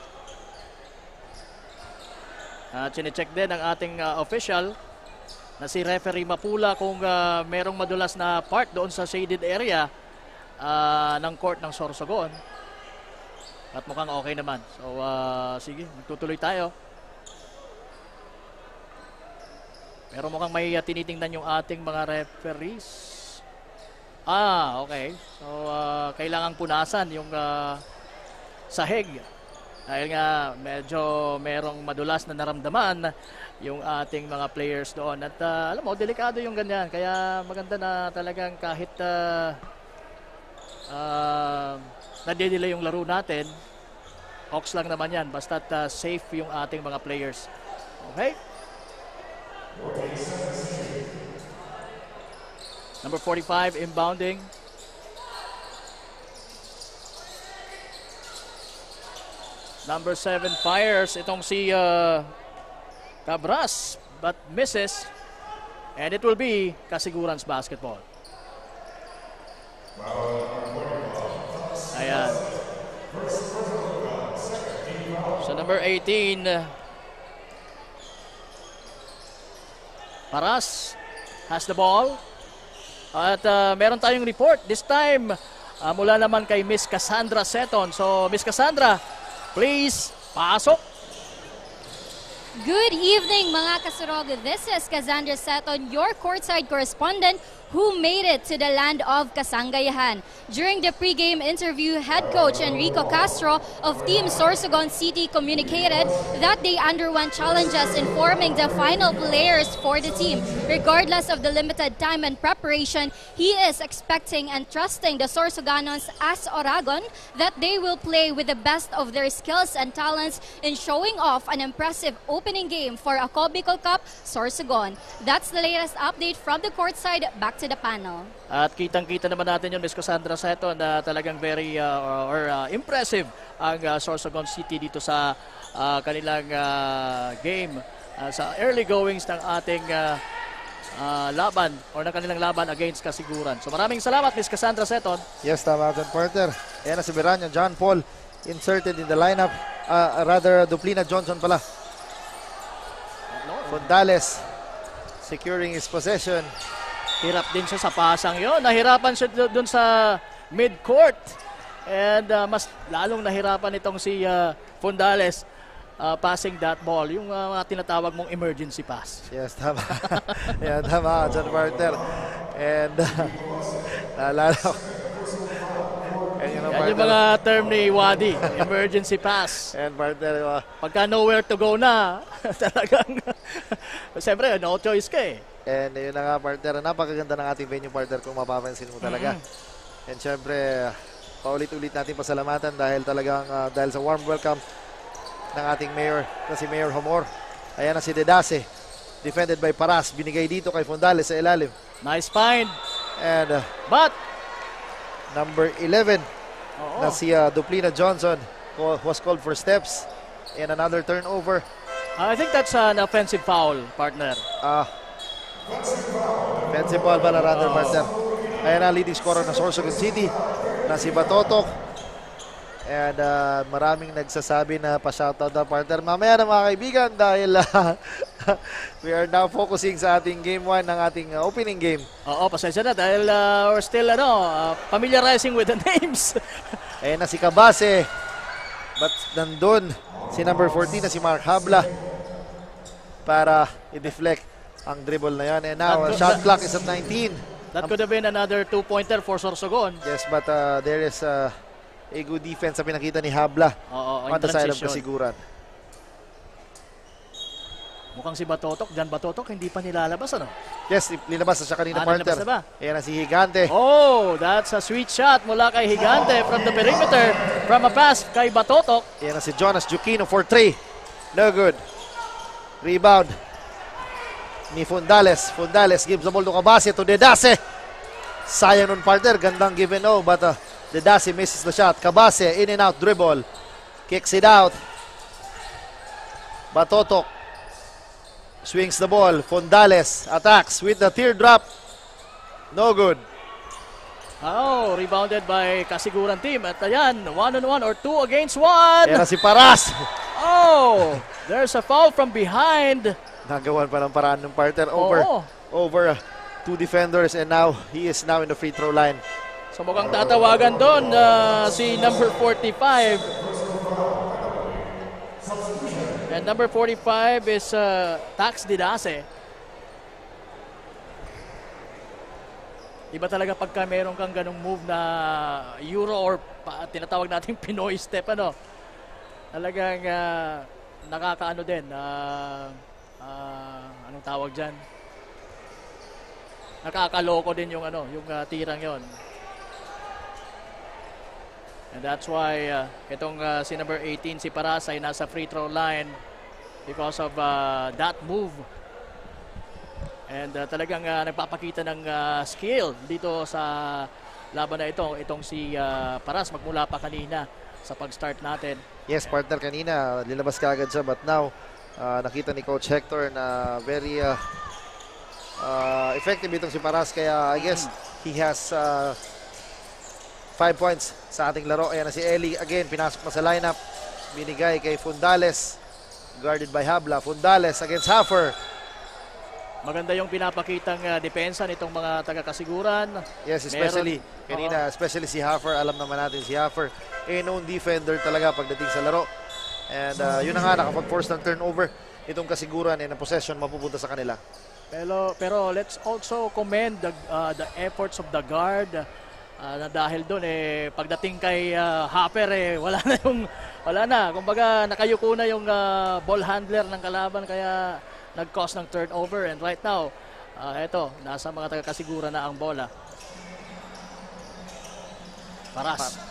At sine-check din ang ating official na si referee Mapula kung merong madulas na part doon sa shaded area ng court ng Sorsogon. At mukhang okay naman. So, sige, magtutuloy tayo. Pero mukhang may tinitingnan yung ating mga referees. Okay. So, kailangang punasan yung sahig. Dahil nga, medyo merong madulas na naramdaman yung ating mga players doon. At alam mo, delikado yung ganyan. Kaya maganda na talagang kahit nadidelay yung laro natin, Hawks lang naman yan. Basta't safe yung ating mga players. Okay? Number 45 inbounding. Number 7 fires itong si Cabras, but misses. And it will be Kasiguran's basketball. Ayan. So number 18, Paras has the ball. At meron tayong report this time mula naman kay Miss Cassandra Seton. So Miss Cassandra, please, pasok. Good evening, mga kasurog. This is Cassandra Seton, your courtside correspondent who made it to the land of Kasangayahan. During the pre-game interview, head coach Enrico Castro of Team Sorsogon City communicated that they underwent challenges in forming the final players for the team. Regardless of the limited time and preparation, he is expecting and trusting the Sorsoganos as Oragon that they will play with the best of their skills and talents in showing off an impressive opening game for a Cobicol Cup Sorsogon. That's the latest update from the courtside. Back to the panel. At kitang-kita naman natin yun, Miss Cassandra Seton, na talagang very impressive ang Sorsogon City dito sa kanilang game sa early goings ng ating laban or ng kanilang laban against Kasiguran. So maraming salamat, Miss Cassandra Seton. Yes, tama John Porter. Ayan na si Beranyo, John Paul inserted in the lineup. Rather, Duplina Johnson pala. Fondales securing his possession. Hirap din siya sa pasang yon. Nahirapan siya doon sa mid-court. And mas lalong nahirapan itong si Fondales passing that ball. Yung mga tinatawag mong emergency pass. Yes, tama. Yan, tama, John Porter. And naalala ko. Yan yung mga term ni Wadi. Emergency pass. And Porter, pagka nowhere to go na, talagang, siyempre, no choice ka eh. And yun na nga, partner, napakaganda ng ating venue, partner, kung mapapansin mo talaga. And syempre, paulit-ulit natin pasalamatan dahil talagang dahil sa warm welcome ng ating mayor na si Mayor Homor. Ayan na si Dedase, defended by Paras, binigay dito kay Fondales sa ilalim. Nice find. And but number 11 na si Duplina Johnson was called for steps and another turnover. I think that's an offensive foul, partner. Offensive foul ba na rather, partner? Ayan na, leading scorer ng Sorsogon City na si Batotok. And maraming nagsasabi na pa-shoutout na, partner. Mamaya na mga kaibigan dahil we are now focusing sa ating game 1 ng ating opening game. Oo, pasensya na dahil we're still familiarizing with the names. Ayan na si Cabase. But nandun si number 14 na si Mark Habla para i-deflect ang dribble na yan. And now, shot clock is at 19. That could have been another 2-pointer for Sorsogon. Yes, but there is a good defense na pinakita ni Habla on the side of Kasiguran. Mukhang si Batotok, Jan Batotok, hindi pa nilalabas, ano? Yes, linabas na siya kanina, partner. Na ba? Ayan na si Higante. Oh, that's a sweet shot mula kay Higante from the perimeter from a pass kay Batotok. Ayan na si Jonas Juquino for 3. No good. Rebound. ni Fundales. Fundales gives the ball to Cabase, to Dedase. Sayang nun, partner. Gandang give and no, but Dedase misses the shot. Cabase, in and out dribble. Kicks it out. Batotok swings the ball. Fundales attacks with the teardrop. No good. Oh, rebounded by Kasiguran team. At ayan, 1-on-1 or 2 against 1. Yan na si Paras. Oh, there's a foul from behind. Nagawan pa ng paraan ng partner Oo. over 2 defenders, and now he is now in the free throw line. So mukhang tatawagan doon si number 45. And number 45 is Tax Didase. Iba talaga pagka meron kang ganung move na Euro or tinatawag nating Pinoy step, ano. Talagang nakakaano din. Anong tawag dyan? Nakakaloko din yung tirang yon. And that's why itong si number 18, si Paras, ay nasa free throw line because of that move. And talagang nagpapakita ng skill dito sa laban na ito. Itong si Paras magmula pa kanina sa pag-start natin. Yes, partner, kanina linabas ka agad siya, but now nakita ni Coach Hector na very effective itong si Paras, kaya I guess he has 5 points sa ating laro. Ayan na si Eli again, pinasok na sa lineup, binigay kay Fundales, guarded by Habla. Fundales against Hafer. Maganda yung pinapakitang depensa nitong mga taga-Kasiguran. Yes, especially kanina, especially si Hafer. Alam naman natin si Hafer, known defender talaga pagdating sa laro. And yun na nga, nakapag-force ng turnover itong Kasiguran, and ang possession mapupunta sa kanila. Pero let's also commend the efforts of the guard. Na dahil doon pagdating kay Hafer wala na. Kumbaga nakayuko na yung ball handler ng kalaban, kaya nag-cause ng turnover. And right now, eto, nasa mga taga-Kasiguran na ang bola. Paras.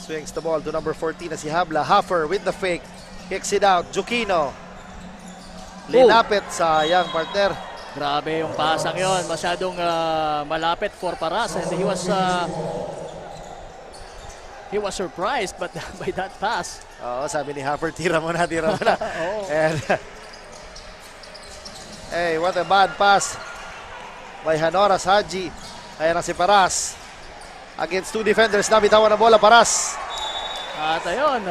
Swings the ball to number 14 na si Habla. Hafer with the fake. Kicks it out. Jukino. Linapit, sayang, partner. Grabe yung pasang yon, masyadong malapit for Paras, and he was surprised by that pass. Oo, sabi ni Hafer, tira mo na. And hey, what a bad pass by Hanoras Haji. Ayan na si Paras against 2 defenders. Nabitawan na bola, Paras. At ayun,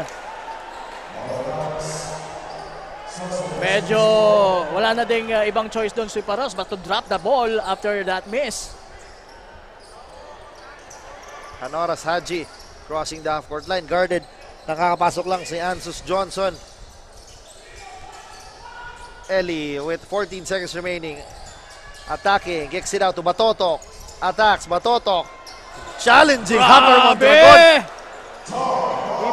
medyo wala na ding ibang choice doon si Paras but to drop the ball after that miss. Hanoras Haji crossing the half-court line, guarded. Nakakapasok lang si Ansus Johnson. Eli with 14 seconds remaining. Attacking, kicks it out to Batotok. Attacks, Batotok. Challenging Hafer Mondragon.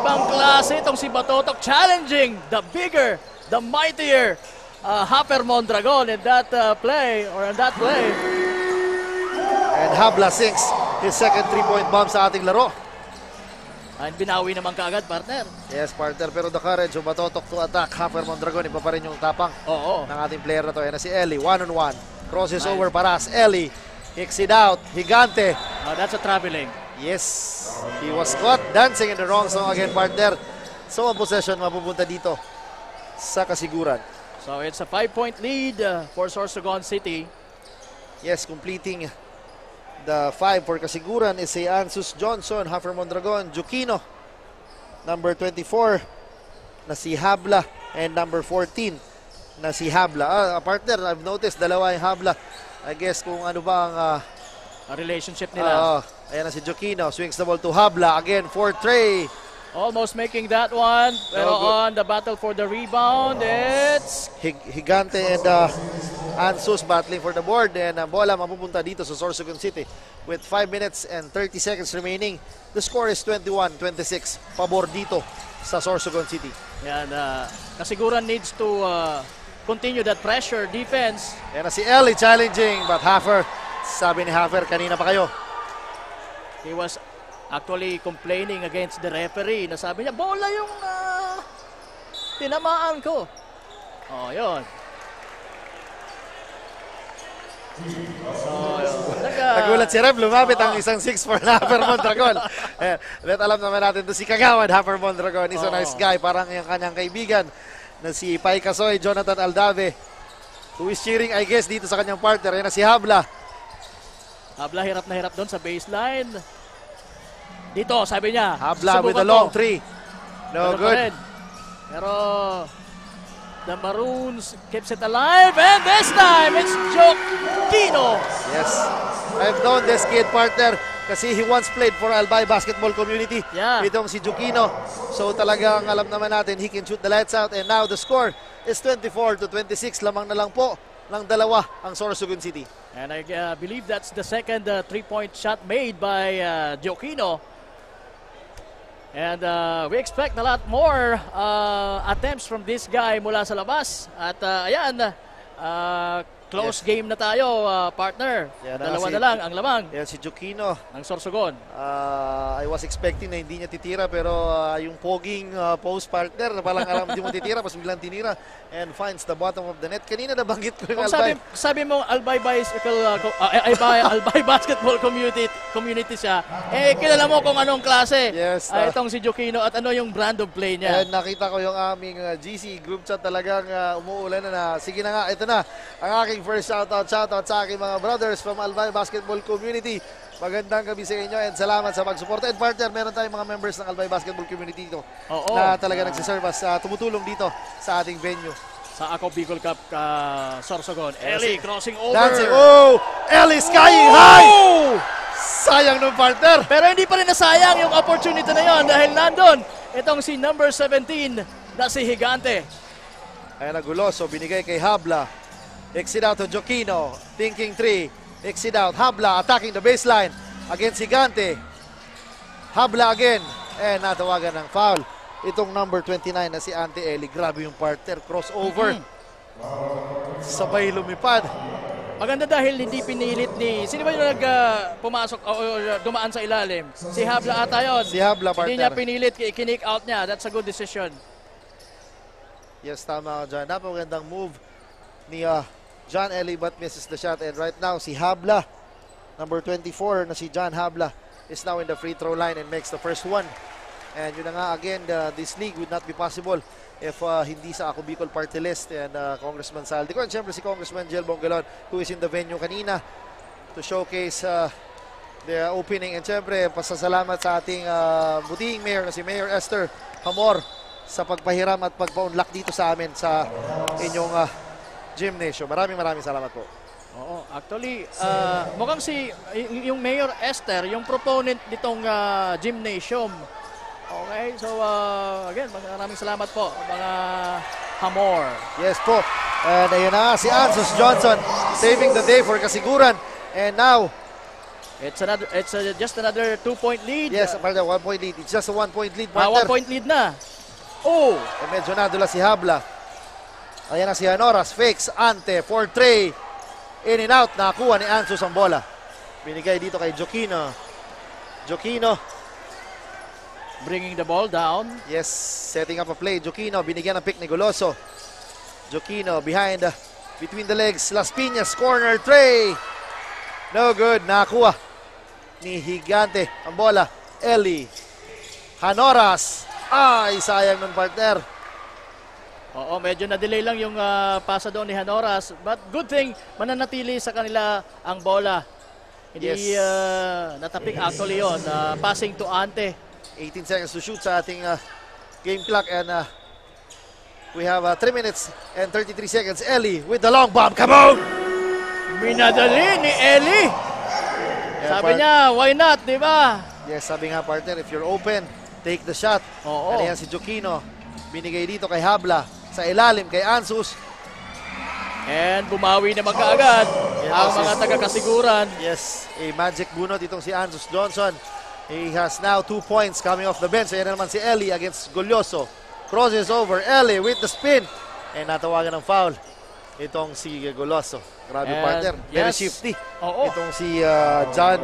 Ibang klase itong si Batotok, challenging the bigger, the mightier Hafer Mondragon in that play. And Habla sinks his second 3-point bomb sa ating laro. And binawi naman kaagad, partner. Yes, partner, pero the courage of Batotok to attack Hafer Mondragon, iba pa rin yung tapang ng ating player na to. Yan na si Eli, 1-on-1. Crosses over Paras. Eli kicks it out. Higante. That's a traveling. Yes, he was caught dancing in the wrong song again, partner. So ang possession mapupunta dito sa Kasiguran. So it's a 5-point lead for Sorsogon City. Yes, completing the 5 for Kasiguran is si Ansus Johnson, Hafer Mondragon, Jukino, number 24 na si Habla, and number 14 na si Habla. Partner, I've noticed dalawa yung Habla. I guess kung ano ba ang relationship nila. Ayan na si Jukino, swings the ball to Habla again for Trey. Almost making that one, pero on the battle for the rebound, it's Higante and Ansus battling for the board, and bola mapupunta dito sa Sorsogon City with 5 minutes and 30 seconds remaining. The score is 21-26, pabor dito sa Sorsogon City. Yan, Kasiguran needs to continue that pressure defense. Yan na si Eli challenging, but Hafer, sabi ni Hafer, kanina pa kayo. He was actually complaining against the referee, na sabi niya, bola yung tinamaan ko. Oh, yun. So, Nagulat si Rem, lumapit ang isang 6'4 na Hopper Mondragon. Let alam naman natin to si Kagawad Hopper Mondragon. Is a nice guy, parang yung kanyang kaibigan na si Pai Kasoy, Jonathan Aldave, who is cheering, I guess, dito sa kanyang partner. Yan na si Habla. Habla hirap na hirap doon sa baseline. Dito, sabi niya. Habla with subukan a long to. three. No Ganun pa good. rin. Pero the Maroons keeps it alive, and this time it's Jokino. Yes. I've known this kid, partner, kasi he once played for Albay Basketball Community. Yeah. Itong si Jokino. So talagang alam naman natin, he can shoot the lights out. And now the score is 24-26. Lamang na lang po ng dalawa ang Sorsogon City. And I believe that's the second three-point shot made by Jokino. And we expect a lot more attempts from this guy mula sa labas. At ayan, close game na tayo, partner. Yan na Dalawa si- na lang ang lamang Yan si Jokino. ng Sorsogon. I was expecting na hindi niya titira, pero yung poging post partner na palang alam hindi mo titira, pas biglang tinira and finds the bottom of the net. Kanina nabanggit ko yung Kung Albay. sabi mo Albay Bicycle, Albay Basketball Community siya, kilala mo kung anong klase. Yes, Itong si Jokino at ano yung brand of play niya. And nakita ko yung aming GC group chat talagang umuulan na. Sige na nga, ito na ang aking first shoutout sa aking mga brothers from Albay Basketball Community. Magandang gabi sa inyo and salamat sa pagsuporta. And partner, meron tayong mga members ng Albay Basketball Community dito na talaga nagsiserve as tumutulong dito sa ating venue. Sa Ako Bicol Cup Sorsogon. Eli crossing over. Dancing. Oh! Ellie skying high! Sayang nung partner. Pero hindi pa rin nasayang yung opportunity na yon dahil nandun itong si number 17 na si Higante. Ayan na Guloso, binigay kay Habla. Exit out to Jokino. Thinking three. Exit out. Habla attacking the baseline against Higante. Habla again. And natawagan ng foul. Itong number 29 na si Ante Eli. Grabe yung partner. Crossover. Sabay lumipad. Maganda dahil hindi pinilit ni... Sino ba yung pumasok o dumaan sa ilalim? Si Habla ata yun. Si Habla, Hindi niya partner. pinilit, kinik out niya. That's a good decision. Yes, tama ka dyan. Napakagandang move ni John Eli but misses the shot. And right now, si Habla, number 24 na si John Habla, is now in the free throw line and makes the first one. And yun na nga, again, this league would not be possible if hindi sa Ako Bicol Party List and Congressman Saldico. And syempre si Congressman Jel Bongalon, who is in the venue kanina to showcase the opening. And syempre, pasasalamat sa ating butihing mayor na si Mayor Esther Hamor sa pagpahiram at pagpa-unlock dito sa amin sa inyong gymnasium. Maraming salamat po. Oo, actually, mukhang yung Mayor Esther, yung proponent nitong gymnasium. Okay, so again, maraming salamat po, mga Hamor. Yes po. And ayun na, si Ansos Johnson saving the day for kasiguran. And now, It's just another 2-point lead. yes, partner, 1 point lead. It's just a 1 point lead, partner. 1 point lead na. Oh! Eh, medyo nadula si Habla. Ayan na si Hanoras. Fakes. Ante. 4-3. In and out. Nakakuha ni Ansos ang bola. Binigay dito kay Jokino. Jokino. Bringing the ball down. Yes. Setting up a play. Jokino. Binigyan ng pick ni Goloso. Jokino behind. Between the legs. Las Piñas. Corner. Tray. No good. Nakakuha ni Higante ang bola. Eli. Hanoras. Ay, sayang ng partner. Oo, medyo na-delay lang yung pasa doon ni Hanoras. But good thing, mananatili sa kanila ang bola. Hindi natapik actually yun. Passing to Ante. 18 seconds to shoot sa ating game clock. And we have 3 minutes and 33 seconds. Eli with the long bomb. Come on! Minadali ni Eli. Sabi niya, why not, di ba? Yes, sabi nga partner, if you're open, take the shot. Oo. Ano yan si Jokino. Binigay dito kay Habla. Sa ilalim kay Ansus. And bumawi naman kaagad ang mga taga-kasiguran. Yes, a magic bunot itong si Ansus Johnson. He has now 2 points coming off the bench. Ayan naman si Eli against Golyoso. Crosses over. Eli with the spin. And natawagan ng foul. Itong si Goloso. Grabe partner. Very yes. shifty. Oo. Itong si John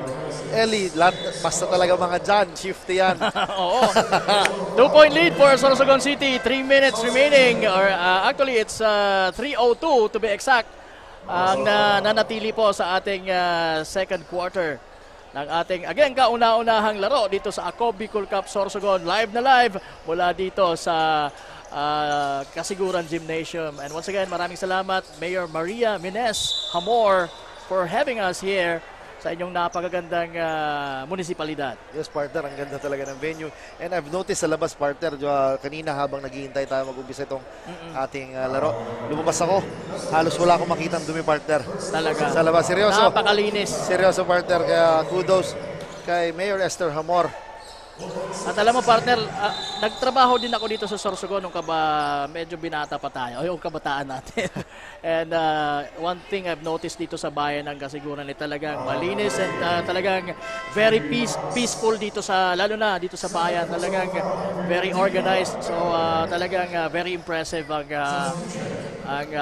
Eli. Basta talaga mga John. Shifty yan. Oo. 2-point lead for Sorsogon City. 3 minutes remaining. Or actually, it's 3:02 to be exact. ang nanatili po sa ating second quarter ng ating, again, kauna-unahang laro dito sa Ako Bicol Cup Sorsogon. Live na live mula dito sa Kasiguran Gymnasium. And once again, maraming salamat Mayor Maria Mines Hamor for having us here sa inyong napakagandang munisipalidad. Yes, partner, ang ganda talaga ng venue. And I've noticed sa labas, partner, kanina habang naghihintay tayo mag-umpisa itong ating laro, lumabas ako, halos wala akong makita ng dumi, partner. Talaga. Sa labas, seryoso. Napakalinis. Seryoso, partner, kaya kudos kay Mayor Esther Hamor. At alam mo, partner, nagtrabaho din ako dito sa Sorsogon nung medyo binata pa tayo, yung kabataan natin. And one thing I've noticed dito sa bayan ng Kasiguran ay talagang malinis and talagang very peaceful dito sa, lalo na dito sa bayan, talagang very organized. So talagang very impressive ang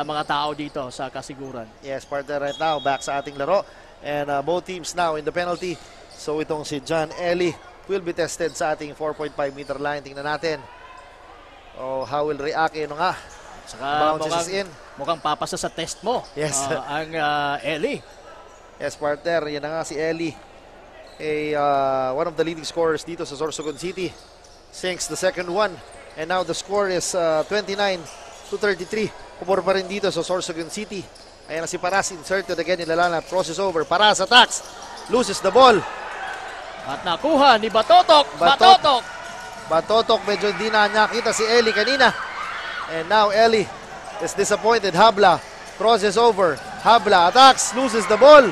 mga tao dito sa Kasiguran. Yes, partner, right now, back sa ating laro. And both teams now in the penalty. So itong si John Eli will be tested sa ating 4.5 meter line. Tingnan natin. Oh, how will react? Ano nga? Saka Bounces in. mukhang papasa sa test mo. Yes. Ang Eli. Yes, partner. Yan na nga si Eli. One of the leading scorers dito sa Sorsogon City. Sinks the second one. And now the score is 29-33. Pumor pa rin dito sa Sorsogon City. Ayan na si Paras. Inserted again. Nilalanap. Crosses over. Paras attacks. Loses the ball. At nakuha ni Batotok. Batotok, medyo hindi na nakita si Eli kanina. And now Eli is disappointed. Habla crosses over. Habla attacks, loses the ball.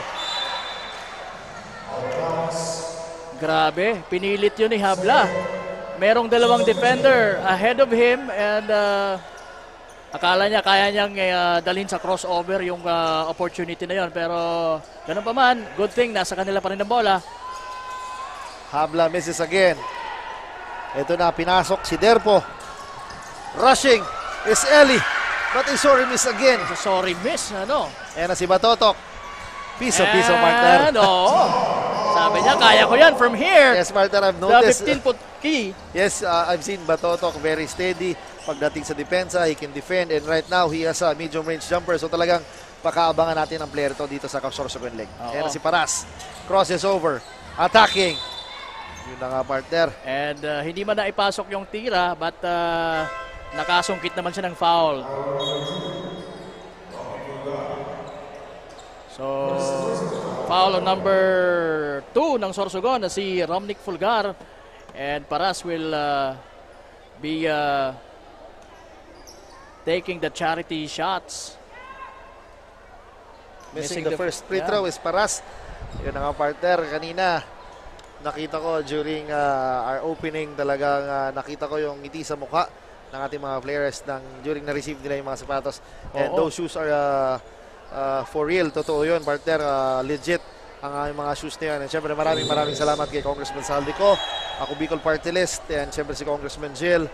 Grabe, pinilit yun ni Habla. Merong dalawang defender ahead of him and akala niya kaya niyang dalhin sa crossover yung opportunity na yun. Pero ganun pa man, good thing nasa kanila pa rin ang bola. Habla misses again. Ito na, pinasok si Derpo. Rushing is Eli. But a sorry miss again. Sorry miss, ano? Ayan na si Batotok. Piso, partner. Oo. Sabi niya, kaya ko yan from here. Yes, partner, I've noticed. The 15-foot key. Yes, I've seen Batotok very steady. Pagdating sa depensa, he can defend. And right now, he has a medium range jumper. So talagang pakaabangan natin ang player to dito sa Sorsogon League. Ayan na si Paras. Crosses over. Attacking. Yun na nga, partner. And hindi man naipasok yung tira, but nakasungkit naman siya ng foul. So, foul on number 2 ng Sorsogon na si Romnick Fulgar. And Paras will be taking the charity shots. Missing the first free throw is Paras. Yun na nga, partner. Kanina, nakita ko during our opening, talagang nakita ko yung ngiti sa mukha ng ating mga players during na-receive nila yung mga sapatos. And those shoes are for real. Totoo yun, partner. Legit ang mga shoes na yun. And syempre maraming salamat kay Congressman Saldico, Ako Bicol Party List, and syempre si Congressman Jill.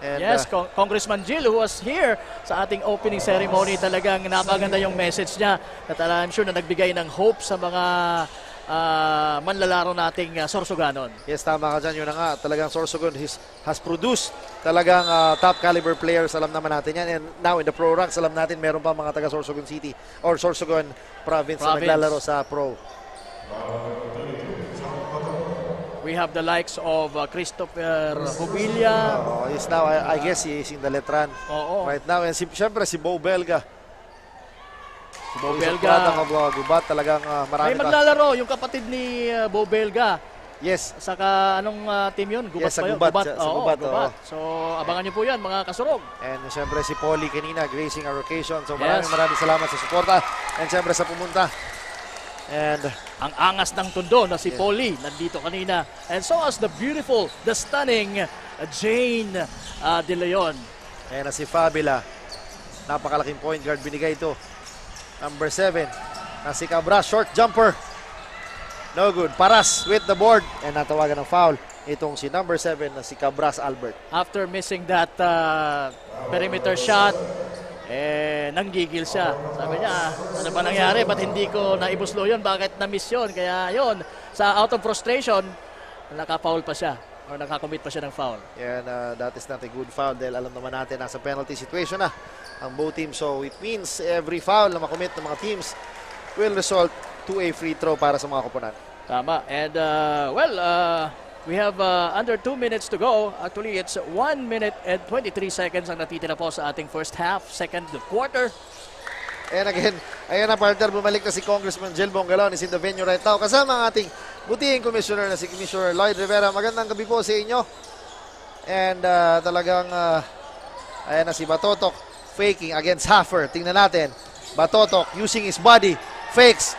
And, yes, Congressman Jill who was here sa ating opening ceremony. Talagang napaganda yung message niya at I'm sure na nagbigay ng hope sa mga manlalaro nating Sorsoganon. Yes, tama ka dyan. Yun na nga. Talagang Sorsogon has produced talagang top caliber players. Alam naman natin yan. And now in the pro ranks, alam natin meron pa mga taga Sorsogon City or Sorsogon Province na naglalaro sa pro. We have the likes of Christopher Hubilla. He's now, I guess he is in the Letran right now. And syempre si Bo Belga. Bo Belga. Gubat, talagang marami may maglalaro yung kapatid ni Bo Belga. Yes. Saka anong team yun? Gubat yes, ba yun? Gubat. Gubat. So abangan niyo po yan mga kasurog. And siyempre si Polly kanina gracing our occasion. So maraming salamat sa suporta. And siyempre sa pumunta. And ang angas ng tundo na si Polly nandito kanina. And so as the beautiful, the stunning Jane De Leon. And si Fabila. Napakalaking point guard binigay ito. Number 7, na si Cabras, short jumper. No good. Paras with the board. And natawagan ng foul. Itong si number 7 na si Cabras Albert. After missing that perimeter shot, nanggigil siya. Sabi niya, ano ba nangyari? Ba't hindi ko naibuslo yun? Bakit na-miss yun? Kaya yun, sa out of frustration, naka-foul pa siya. O nakakommit pa siya ng foul. And that is not a good foul dahil alam naman natin nasa penalty situation na ang both teams. So it means every foul na makommit ng mga teams will result to a free throw para sa mga koponan. Tama. And we have under 2 minutes to go. Actually, it's 1 minute and 23 seconds ang natitira po sa ating first half, second quarter. And again, ayan na partner, bumalik na si Congressman Jel Bongalon is in the venue right now. Kasama ang ating butihing commissioner na si Commissioner Lloyd Rivera. Magandang gabi po sa inyo. And talagang, ayan na si Batotok faking against Haffer. Tingnan natin. Batotok using his body. Fakes.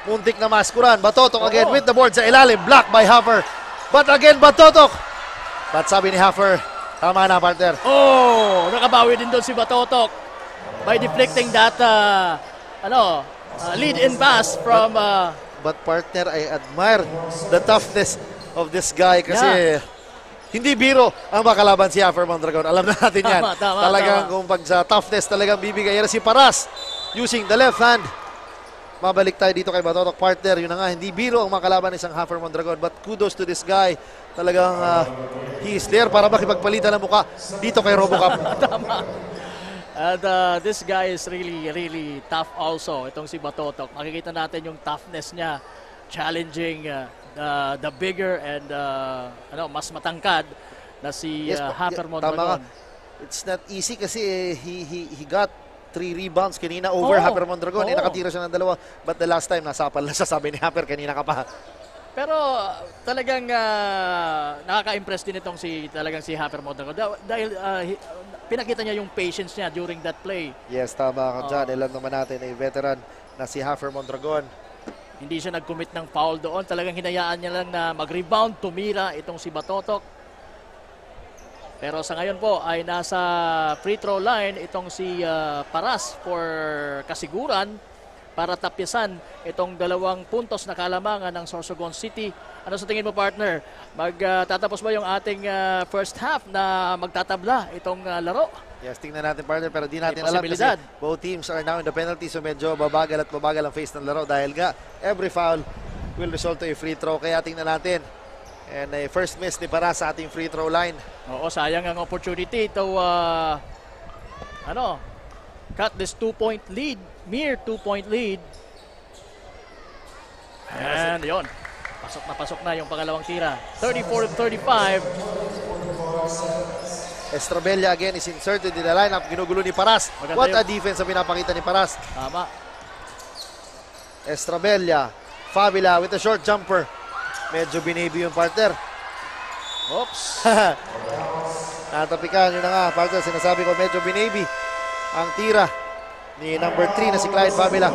Muntik na maskuran. Batotok again with the board sa ilalim. Blocked by Haffer. But again, Batotok. But sabi ni Haffer, tama na partner. Oh, nakabawi din doon si Batotok by deflecting that lead-in pass from... But partner, I admire the toughness of this guy kasi hindi biro ang makalaban si Haffer Mondragon. Alam na natin yan. Talagang kung pag sa toughness talagang bibigay. Yan si Paras using the left hand. Mabalik tayo dito kay Batotok partner. Yun na nga, hindi biro ang makalaban isang Haffer Mondragon. But kudos to this guy. Talagang he is there para makipagpalitan ng muka dito kay Robocop. Tama. And this guy is really, really tough also. Itong si Batotok. Makikita natin yung toughness niya. Challenging the bigger and mas matangkad na si Haffer Mondragon. It's not easy kasi he got 3 rebounds kanina over Haffer Mondragon. Nakatira siya ng 2. But the last time, nasapal na siya, sabi ni Haffer, kanina ka pa. Pero talagang nakaka-impress din itong si Haffer Mondragon. Dahil pinakita niya yung patience niya during that play. Yes, tama ka dyan. Ilan naman natin ay veteran na si Haffer Mondragon. Hindi siya nag-commit ng foul doon. Talagang hinayaan niya lang na mag-rebound, tumira itong si Batotok. Pero sa ngayon po ay nasa free throw line itong si Paras for kasiguran para tapyasan itong 2 puntos na kalamangan ng Sorsogon City. Ano sa tingin mo partner? Magtatapos ba yung ating first half na magtatabla itong laro? Yes, tingnan natin partner pero di natin alam kasi both teams are now in the penalty so medyo babagal ang face ng laro dahil nga every foul will result to a free throw. Kaya tingnan natin. And first miss ni Paras sa ating free throw line. Oo, sayang ang opportunity to cut this 2-point lead, mere 2-point lead. And yon, pasok na yung pangalawang tira. 34-35. Estrabella again is inserted in the lineup. Ginugulo ni Paras. Maganda What a defense ang pinapakita ni Paras. Tama. Estrabella, Fabila with a short jumper. Medyo binibi yung partner. Oops. Natapikan, yun na nga partner. Sinasabi ko medyo binibi ang tira ni number 3 na si Clyde Fabila.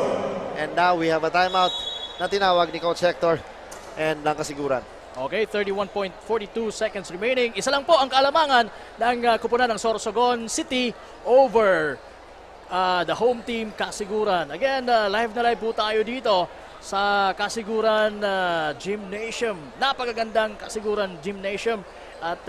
And now we have a timeout na tinawag ni Coach Hector and ng kasiguran. Okay, 31.42 seconds remaining. Isa lang po ang kaalamangan ng kupunan ng Sorsogon City over the home team Kasiguran. Again, live na live po tayo dito sa Kasiguran Gymnasium. Napakagandang Kasiguran Gymnasium. At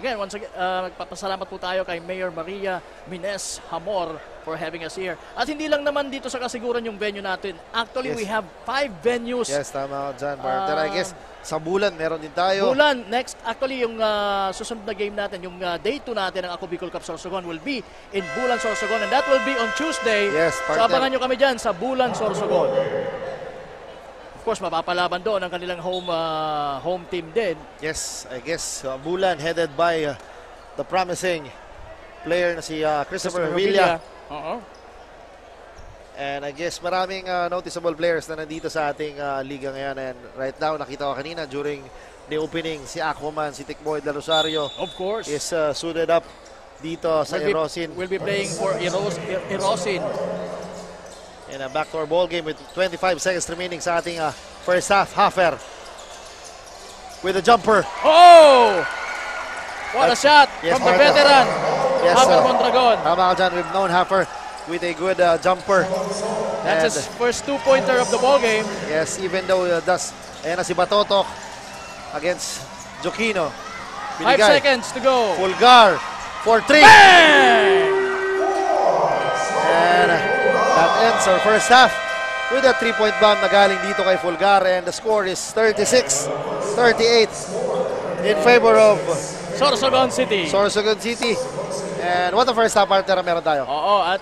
again, once again, magpapasalamat po tayo kay Mayor Maria Mines Hamor for having us here. At hindi lang naman dito sa Kasiguran yung venue natin. Actually, we have 5 venues. Yes, tama ko dyan, partner. I guess, sa Bulan, meron din tayo. Bulan, next, actually, yung susunod na game natin, yung day 2 natin ng Ako Bicol Cup Sorsogon will be in Bulan, Sorsogon. And that will be on Tuesday. Yes, partner. So, abangan nyo kami dyan sa Bulan, Sorsogon. Of course, mapapalaban doon ang kanilang home team din. Yes, I guess Bulan headed by the promising player na si Christopher Villa. And I guess maraming noticeable players na nandito sa ating liga ngayon. And right now, nakita ko kanina during the opening, si Aquaman, si Tikboy de Rosario. Of course. Is suited up dito sa Erosin. Will be playing for Erosin. In a backdoor ball game with 25 seconds remaining sa ating first half. Haffer with a jumper. Oh! What a shot from the veteran, Haffer Mondragon. Tama ka dyan. We've known Haffer with a good jumper. That's his first 2-pointer of the ball game. Yes, even though ayan na si Batotok against Jokino. 5 seconds to go. Fulgar for 3. Bang! And that ends our first half with a 3-point bomb na galing dito kay Fulgar. And the score is 36-38 in favor of Sorsogon City. Sorsogon City. And what the first half, partner, meron tayo? Oo, at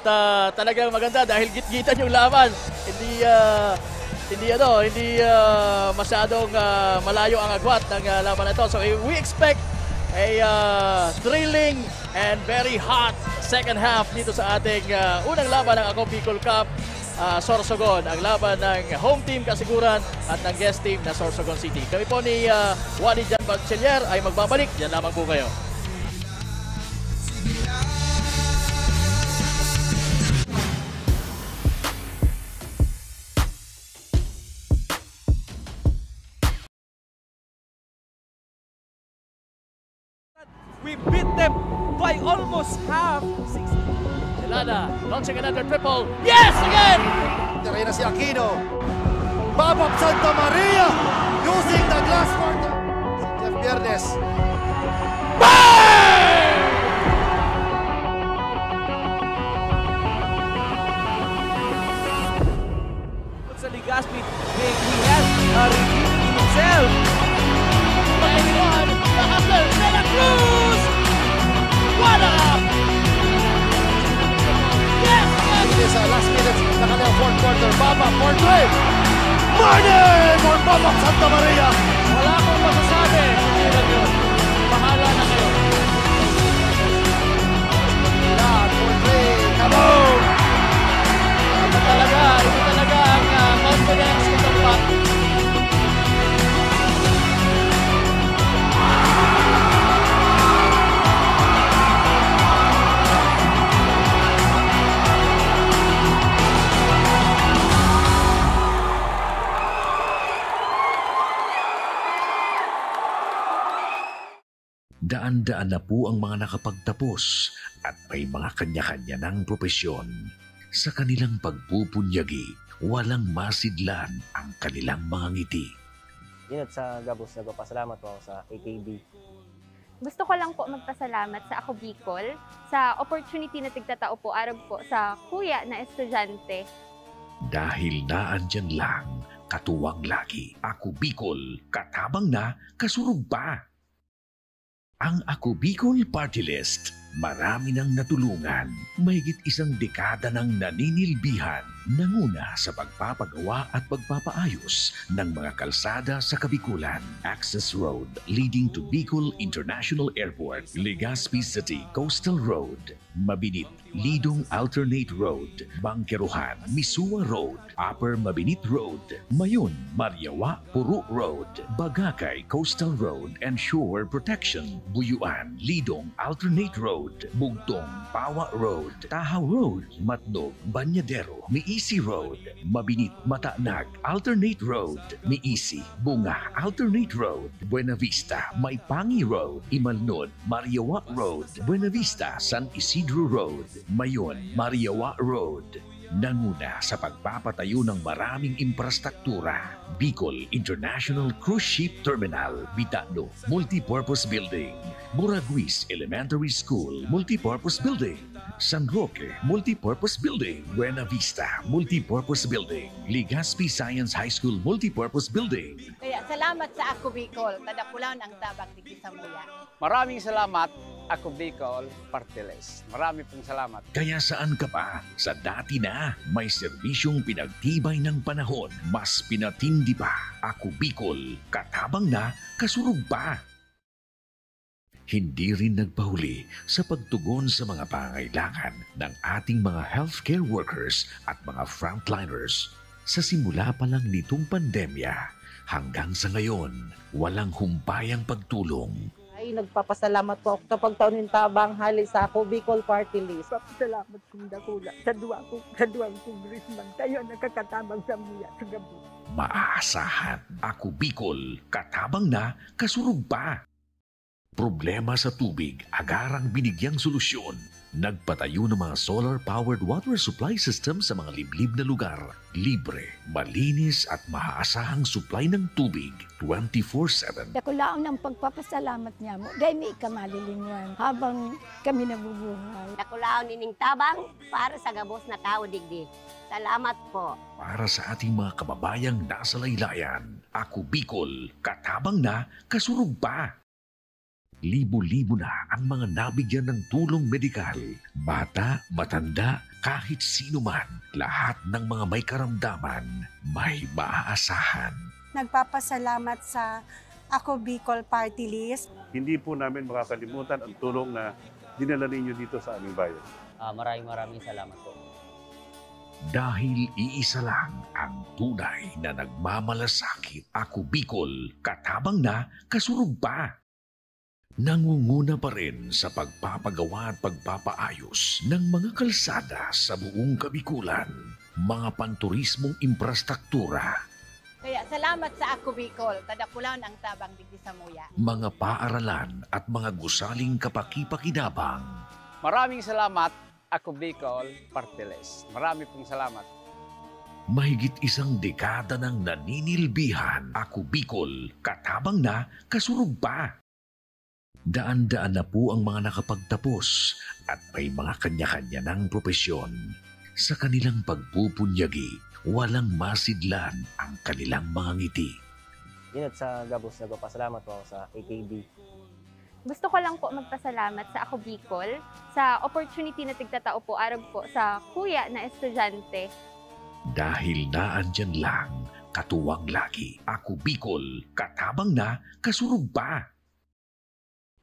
talagang maganda dahil git-gitan yung laban. Hindi masyadong malayo ang agwat ng laban na ito. So we expect a thrilling and very hot second half dito sa ating unang laban ng Ako Bicol Cup. Sorsogon, ang laban ng home team Kasiguran at ng guest team na Sorsogon City. Kami po ni Wally Jan Bachelier ay magbabalik. Diyan lamang po kayo. We beat them by almost half. Silada launching another triple. Yes, again! Tira na si Aquino. Babak Santa Maria using the glass quarter. Si Jeff Viernes. Sa Ligaspi, he has redeemed himself. Anyone, the hustler, De La Cruz! What up? Yes! It is last minutes na kanilang fourth quarter. Babak for 12. Martin for Babak Santa Maria. Wala akong masasabi. Hindi lang yun. Bahala na kayo. Lahat for 3. Kaboom! Ito talaga ang confidence ng tampak. Daan-daan na po ang mga nakapagtapos at may mga kanya-kanya ng propesyon. Sa kanilang pagpupunyagi, walang masidlan ang kanilang mga ngiti. Yun at sa Gabos, nagpapasalamat po ako sa AKB. Gusto ko lang po magpasalamat sa Ako Bicol sa opportunity na tigtatao po arag po sa kuya na estudyante. Dahil naandyan lang, katuwang lagi, Ako Bicol, katabang na, kasurug pa. Ang Ako Bicol Party List, marami nang natulungan, mahigit isang dekada ng naninilbihan, nanguna sa pagpapagawa at pagpapaayos ng mga kalsada sa Kabikulan. Access Road leading to Bicol International Airport, Legazpi City Coastal Road, Mabinit, Lidong Alternate Road, Bangkeruhan, Misua Road, Upper Mabinit Road, Mayon, Mariawa, Puro Road, Bagakay Coastal Road and Shore Protection, Buyuan, Lidong Alternate Road, Bugtong, Pawa Road, Tahaw Road, Matnog, Banyadero, Miisi Road, Mabinit, Matanag, Alternate Road, Miisi, Bunga, Alternate Road, Buena Vista, Maipangi Road, Imalnod, Mariawa Road, Buena Vista, San Isidro Road, Mayon, Mariawa Road. Nanguna sa pagpapatayo ng maraming infrastruktura. Bicol International Cruise Ship Terminal, Bitano, Multipurpose Building, Buraguis Elementary School, Multipurpose Building, San Roque, Multipurpose Building, Buena Vista, Multipurpose Building, Legazpi Science High School, Multipurpose Building. Kaya salamat sa Ako Bicol, tadakulan ang tabak di Kisamuya. Maraming salamat, Ako Bicol Party List. Marami pong salamat. Kaya saan ka pa? Sa dati na, may serbisyong pinagtibay ng panahon, mas pinatindi pa. Ako Bicol, katabang na, kasurug pa. Hindi rin nagpahuli sa pagtugon sa mga pangangailangan ng ating mga healthcare workers at mga frontliners. Sa simula pa lang nitong pandemya, hanggang sa ngayon, walang humpayang pagtulong. Ay, nagpapasalamat po ako sa pagtaunin tabang hali sa Ako Bicol Party List. Papasalamat kong dakula sa duwang congressman. Tayo nakakatabang sa muya sa gabi. Maaasahan, Ako Bicol, katabang na, kasurug pa. Problema sa tubig, agarang binigyang solusyon. Nagpatayo ng mga solar-powered water supply system sa mga liblib na lugar. Libre, malinis at maaasahang supply ng tubig 24/7. Dakulaon ang pagpapasalamat niya mo. Dahil may ikamalilingan habang kami nabubuhay. Dakulaon nining tabang para sa gabos na tao digdi. Salamat po. Para sa ating mga kababayang nasa laylayan, Ako Bicol, katabang na, kasurug pa. Libo-libo na ang mga nabigyan ng tulong medikal. Bata, matanda, kahit sino man, lahat ng mga may karamdaman, may maaasahan. Nagpapasalamat sa Ako Bicol Party List. Hindi po namin makakalimutan ang tulong na dinala ninyo dito sa aming bayan. Maraming salamat po. Dahil iisa lang ang tunay na nagmamalasakit. Ako Bicol, katabang na, kasurog pa. Nangunguna pa rin sa pagpapagawa at pagpapaayos ng mga kalsada sa buong Kabikulan, mga panturismong infrastruktura, kaya salamat sa Ako Bicol, tadakulan ang tabang digdi sa muya. mga paaralan at mga gusaling kapakipakinabang. Maraming salamat, Ako Bicol Party List. Marami pong salamat. Mahigit isang dekada ng naninilbihan. Ako Bicol, katabang na, kasurog pa. Daan-daan na po ang mga nakapagtapos at may mga kanya-kanya ng propesyon. Sa kanilang pagpupunyagi, walang masidlan ang kanilang mga ngiti. Yun at sa Gabos, nagpapasalamat po ako sa AKB. Gusto ko lang po magpasalamat sa Ako Bicol sa opportunity na tigtatao po arog po sa kuya na estudyante. Dahil naandyan lang, katuwang lagi. Ako Bicol, katabang na, kasurog pa.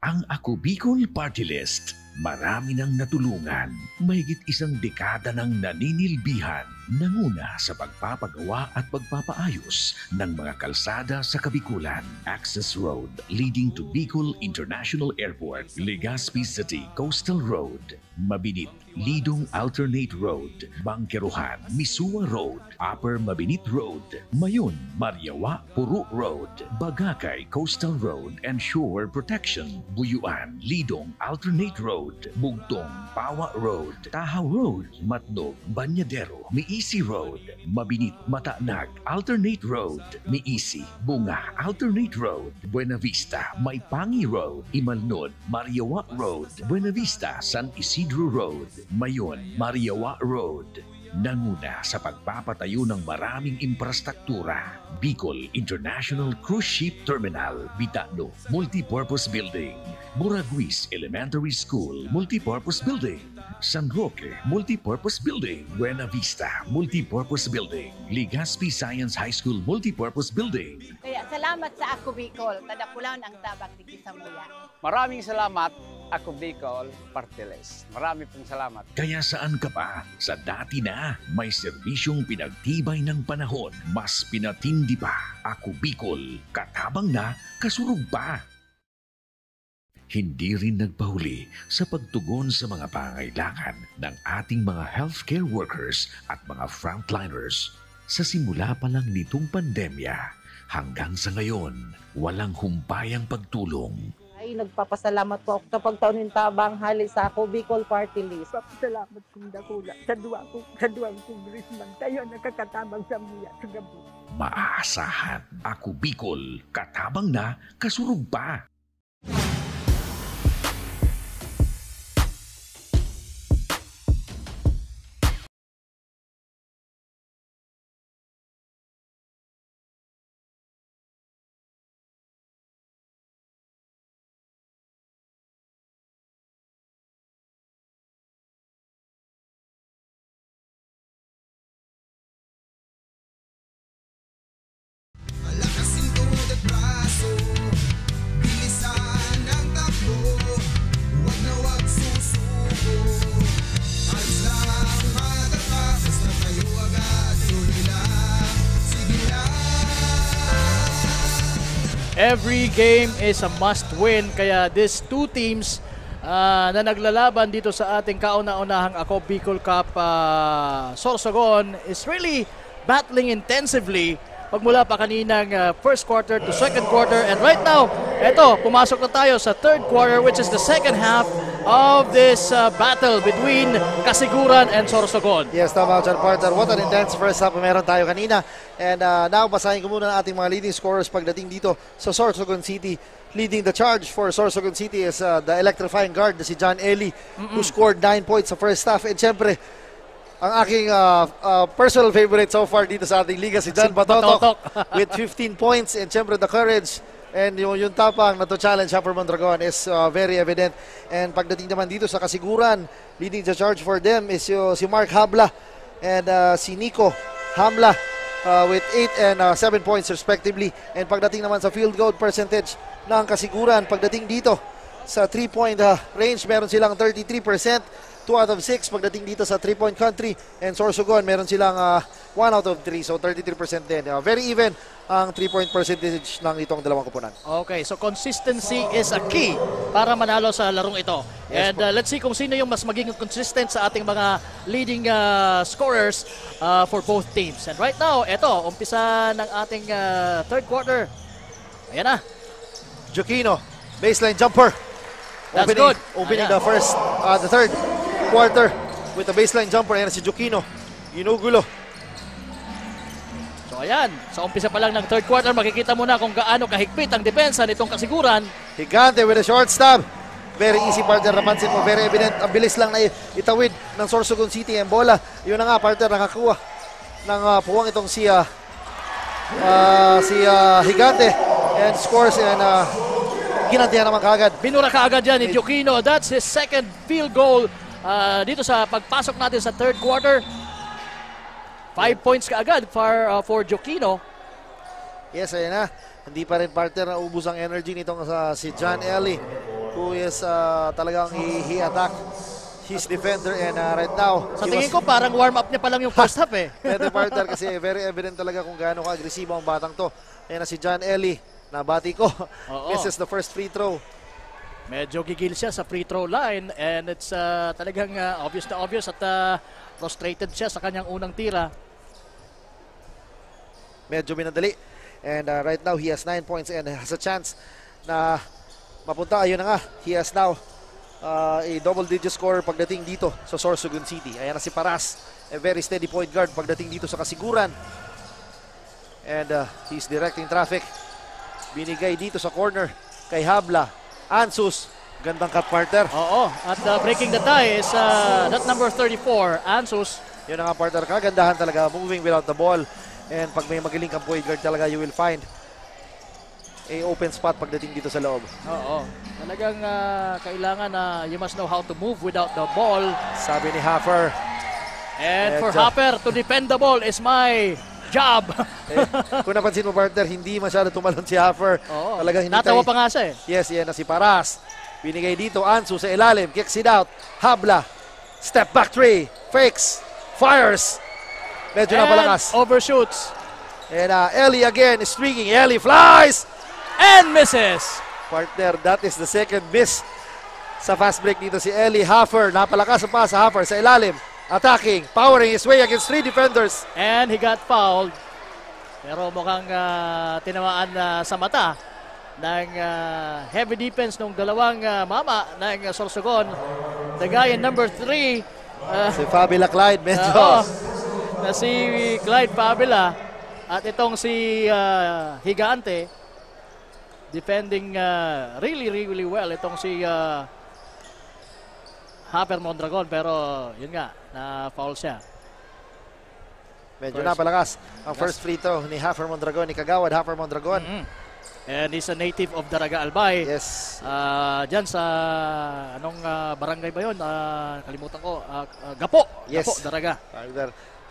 Ang Ako Bicol Party List, marami nang natulungan. Mahigit isang dekada ng naninilbihan, nanguna sa pagpapagawa at pagpapaayos ng mga kalsada sa Kabikulan. Access Road leading to Bicol International Airport, Legazpi City Coastal Road, Mabinit, Lidong Alternate Road, Bangkeruhan, Misua Road, Upper Mabinit Road, Mayon, Mariawa, Puro Road, Bagakay Coastal Road and Shore Protection, Buyuan, Lidong Alternate Road, Bugtong, Pawa Road, Tahaw Road, Matnog, Banyadero, Miisi Road, Mabinit, Mataanag, Alternate Road, Miisi, Bunga, Alternate Road, Buena Vista, Maipangi Road, Imalnod, Mariawa Road, Buena Vista, San Isidro Road, Mayon, Mariawa Road. Nanguna sa pagpapatayo ng maraming infrastruktura. Bicol International Cruise Ship Terminal, Bitano, Multipurpose Building, Buraguis Elementary School, Multipurpose Building, San Roque, Multipurpose Building, Buena Vista, Multipurpose Building, Legazpi Science High School, Multipurpose Building. Kaya salamat sa Ako Bicol, tadakulan ang tabang digdi sa muya. Maraming salamat, Ako Bicol Party List. Marami pong salamat. Kaya saan ka pa? Sa dati na, may serbisyong pinagtibay ng panahon. Mas pinatindi pa. Ako Bicol, katabang na, kasurog pa. Hindi rin nagpahuli sa pagtugon sa mga pangailangan ng ating mga healthcare workers at mga frontliners. Sa simula pa lang nitong pandemya, hanggang sa ngayon, walang humpayang pagtulong. Ay, nagpapasalamat po ako sa pagtaon ng tabang hali sa Ako Bicol Party List. Papasalamat kong dakula sa duwang kongresman. Tayo nakakatabang sa muya sa gabi. Maaasahan. Ako Bicol, katabang na, kasurog pa. Every game is a must-win, kaya these two teams na naglalaban dito sa ating kauna-unahang Ako Bicol Cup Sorsogon is really battling intensively pagmula pa kaninang first quarter to second quarter, and right now, eto, pumasok na tayo sa third quarter, which is the second half of this battle between Kasiguran and Sorsogon. Yes, tama John Partner. What an intense first half meron tayo kanina. And now, basahin ko muna ang ating mga leading scorers pagdating dito sa Sorsogon City. Leading the charge for Sorsogon City is the electrifying guard na si John Eli, who scored 9 points sa first half. And syempre, ang aking personal favorite so far dito sa ating liga, si John Batotok with 15 points. And syempre, the courage And yung tapang na to challenge Hopper Mondragon is very evident. And pagdating naman dito sa kasiguran, leading the charge for them is si Mark Habla and si Nico Hamla with 8 and 7 points respectively. And pagdating naman sa field goal percentage ng kasiguran, pagdating dito sa 3-point range, meron silang 33%. 2 out of 6 pagdating dito sa 3-point country, and Sorsogon meron silang 1 out of 3, so 33% din. Very even ang 3-point percentage ng itong dalawang kupunan. Okay, so consistency is a key para manalo sa larong ito. Yes, and let's see kung sino yung mas magiging consistent sa ating mga leading scorers for both teams. And right now, ito, umpisa ng ating third quarter. Ayan na. Jokino, baseline jumper. That's good. Opening the third quarter with a baseline jumper. Ayan si Jokino. Ginugulo. So ayan, sa umpisa pa lang ng third quarter, makikita mo na kung gaano kahigpit ang depensa nitong kasiguran. Higante with a short stab. Very easy, partner. Napansin mo, very evident. Ang bilis lang na itawid ng Sorsogon City ang bola. Yun na nga, partner, nakakuha ng puwang itong si Higante and scores and ginantihan naman kaagad. Binura kaagad yan ni Jokino. That's his second field goal dito sa pagpasok natin sa third quarter. 5 points kaagad for Jokino. Yes, ayan na. Hindi pa rin, partner, na ubus ang energy nitong si John Ellie, who is talagang he attacked his defender, and right now sa tingin ko parang warm up niya pa lang yung first half eh. Pwede, partner, kasi very evident talaga kung gaano ka-agresibo ang batang to. Ayan na si John Ellie. Nabati ko. Misses the first free throw. Medyo gigil siya sa free throw line, and it's talagang obvious na obvious at frustrated siya sa kanyang unang tira. Medyo minadali. And right now he has 9 points and has a chance na mapunta. Ayun na nga. He has now a double-digit scorer pagdating dito sa Sorsogon City. Ayan na si Paras. A very steady point guard pagdating dito sa kasiguran. And he's directing traffic. Binigay dito sa corner kay Habla. Ansus, gandang cut, partner. Oo, at breaking the tie is that number 34, Ansus. Yun ang partner, kagandahan talaga, moving without the ball. And pag may magaling kang point guard talaga, you will find a open spot pagdating dito sa loob. Oo, talagang kailangan na you must know how to move without the ball. Sabi ni Haffer. And for Haffer, to defend the ball is my job. Kung napansin mo, partner, hindi masyado tumalon si Haffer. Oo, talagang natawa pa nga siya eh. Yes, yan na si Paras. Binigay dito, Ansu sa ilalim, kicks it out. Habla, step back three, fakes, fires. Medyo napalakas. Overshoots. And Ellie again is streaking. Ellie flies and misses. Partner, that is the second miss sa fast break dito si Ellie. Haffer, napalakas ang pass sa Haffer sa ilalim. Attacking, powering his way against 3 defenders. And he got fouled. Pero mukhang tinamaan sa mata ng heavy defense ng dalawang mama ng Sorsogon. The guy in number 3. Si Fabila Clyde, medyo. Na si Clyde Fabila at itong si Higante defending really well itong si Hopper Mondragon, pero yun nga, na-foul siya. Medyo napalakas ang first free throw ni Hopper Mondragon, ni Kagawad Hopper Mondragon. And he's a native of Daraga Albay. Yes. Diyan sa anong barangay ba yun? Kalimutan ko. Gapo. Yes. Gapo, Daraga.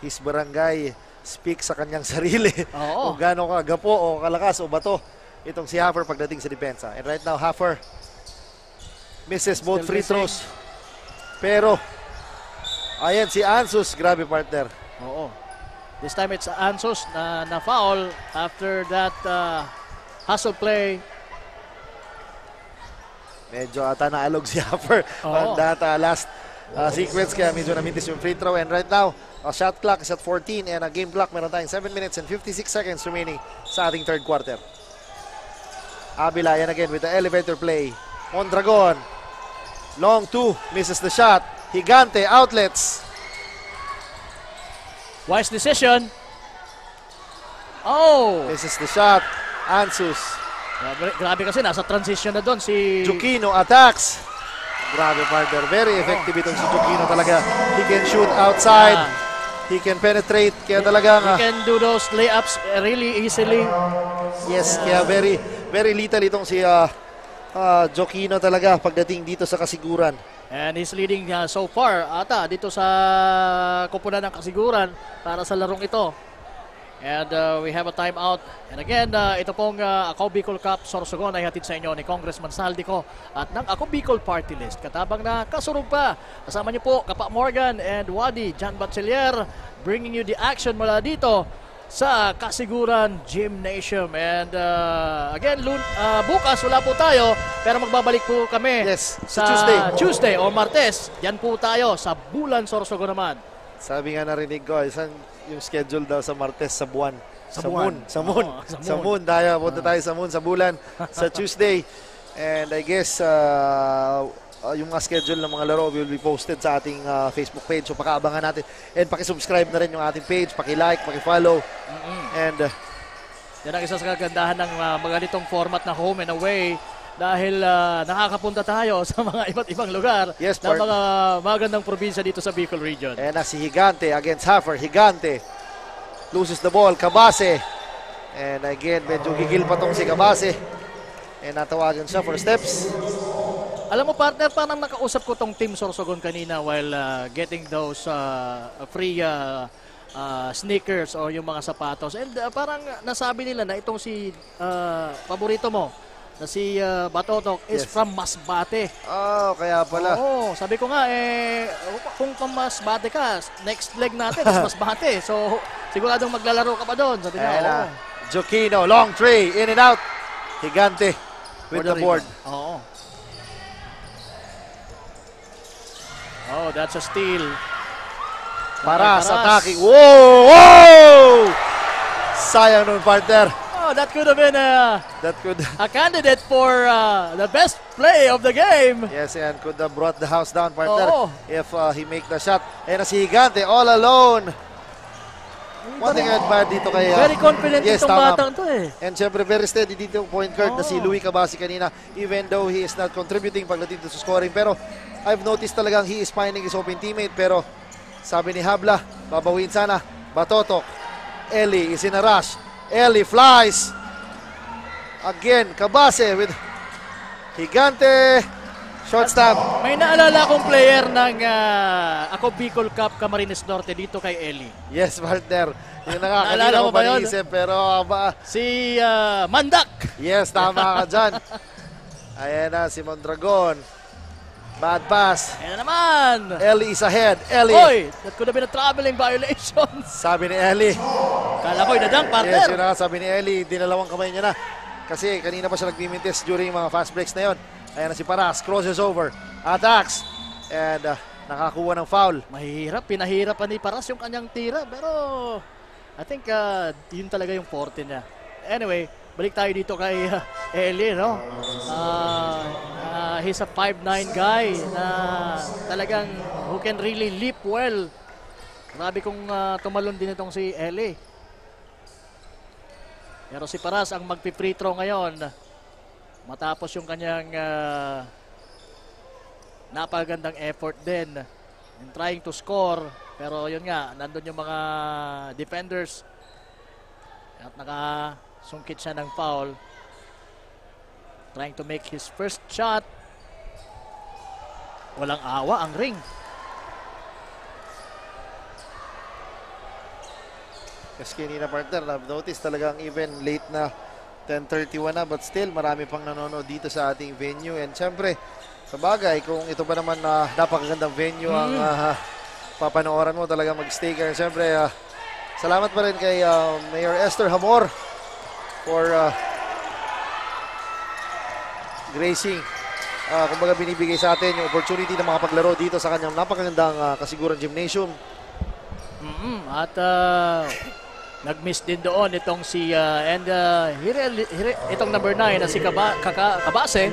His barangay speak sa kanyang sarili. Oo. Kung gaano ka gapo o kalakas o bato itong si Haffer pagdating sa depensa. And right now, Haffer misses both free throws. Pero, ayan si Ansus. Grabe, partner. Oo. This time it's Ansus na foul after that hustle play. Medyo ata naalog si Haffer on that last sequence, kaya medyo namintis yung free throw. And right now, shot clock is at 14 and a game clock, meron tayong 7 minutes and 56 seconds remaining sa ating third quarter. Abila, yan again with the elevator play. Mondragon, long two, misses the shot. Higante, outlets. Wise decision. Oh! Misses the shot. Ansus. Grabe kasi, nasa transition na doon si Jokino attacks. Grabe, partner. Very effective itong si Jokino talaga. He can shoot outside. He can penetrate. Kaya talaga he can do those layups really easily. Yes, kaya very very lethal itong si Jokino talaga pagdating dito sa kasiguran. And he's leading so far ata dito sa kupunan ng kasiguran para sa larong ito. And we have a timeout. And again, ito pong Ako Bicol Cup Sorsogon ay hatid sa inyo ni Congressman Saldico at ng Ako Bicol Party List. Katabang na kasurog pa. Kasama niyo po Kapa Morgan and Wadi John Batchelier bringing you the action mula dito sa Kasiguran Gymnasium. And again, bukas wala po tayo pero magbabalik po kami sa Tuesday o Martes. Yan po tayo sa Bulan Sorsogon naman. Sabi nga narinig ko, yung schedule daw sa Martes sa buwan. Sa Moon. Punta tayo sa Moon, sa bulan, sa Tuesday. And I guess yung mga schedule ng mga laro will be posted sa ating Facebook page. So pakaabangan natin. And pakisubscribe na rin yung ating page. Pakilike, pakifollow. And yan ang isa sa kagandahan ng mga ganitong format na home and away. Dahil nakakapunta tayo sa mga iba't ibang lugar ng mga magandang probinsya dito sa Bicol Region. And si Higante against Haffer. Higante loses the ball. Cabase. And again, medyo gigil pa tong si Cabase. And natawagan siya for steps. Alam mo partner, parang nakausap ko tong Team Sorsogon kanina while getting those free sneakers o yung mga sapatos. And parang nasabi nila na itong si paborito mo na si Batotok is from Masbate. Oh, kaya pala. Oo, sabi ko nga, kung pang Masbate ka, next leg natin is Masbate. So, siguradong maglalaro ka pa doon. Sabi niya, Jokino, long tray, in and out. Higante with the board. Oo. Oh, that's a steal. Paras attacking. Whoa! Sayang nun, partner. Oh, that could have been a candidate for the best play of the game. Yes, and could have brought the house down, partner, if he make the shot. And si Higante all alone. One thing I admire dito kay... very confident itong batang to eh. And syempre, very steady dito yung point guard na si Louie Cabasi kanina. Even though he is not contributing pagdating sa scoring. Pero I've noticed talagang he is finding his open teammate. Pero sabi ni Habla, babawin sana. Batotok. Eli is in a rush. Eli flies. Again, Cabase with Higante. Short stop. May naalala akong player ng Ako Bicol Cup Camarines Norte dito kay Eli. Yes, partner. Yung naalala mo ba yun? Pero, si Mandak. Yes, tama ka dyan. Ayan na, si Mondragon. Bad pass. Ayan naman. Eli is ahead. Eli. Oy, that could have been a traveling violation. Sabi ni Eli. Kala ko'y nadang, partner. Yes, yun na, sabi ni Eli. Dinalawang kamay niya na. Kasi kanina pa siya nagmimintis during mga fast breaks na yun. Ayan na si Paras. Crosses over. Attacks. And nakakuha ng foul. Mahirap. Pinahirapan ni Paras yung kanyang tira. Pero I think yun talaga yung forte niya. Anyway, balik tayo dito kay Eli, no? He's a 5'9" guy na talagang who can really leap well. Grabe kung tumalon din itong si Eli. Pero si Paras ang magpi-free throw ngayon. Matapos yung kanyang napagandang effort din in trying to score. Pero yun nga, nandun yung mga defenders. At nakasungkit siya ng foul. Trying to make his first shot. Walang awa ang ring. Kasi kanina, partner, I've noticed talagang even late na 10:31 na, but still marami pang nanonood dito sa ating venue. And syempre, sa bagay, kung ito ba naman na napakagandang venue ang papanooran mo, talaga mag-stay ka. And syempre, salamat pa rin kay Mayor Esther Hamor for gracing, kumbaga binibigay sa atin yung opportunity na makapaglaro dito sa kanyang napakagandang Kasiguran Gymnasium. At nag-miss din doon itong si itong number 9 na si Cabase,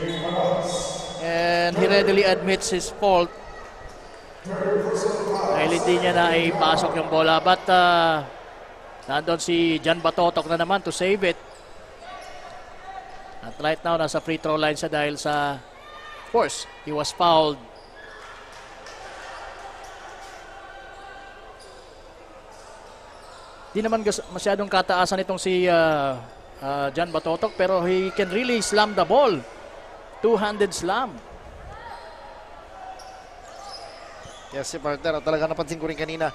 and he readily admits his fault dahil hindi niya na ipasok yung bola, but nandun si John Batotok na naman to save it. At right now nasa free throw line siya dahil sa, of course, he was fouled. Di naman masyadong kataasan itong si John Batotok, pero he can really slam the ball. Two-handed slam. Yes, si partner. Talaga napansin ko rin kanina,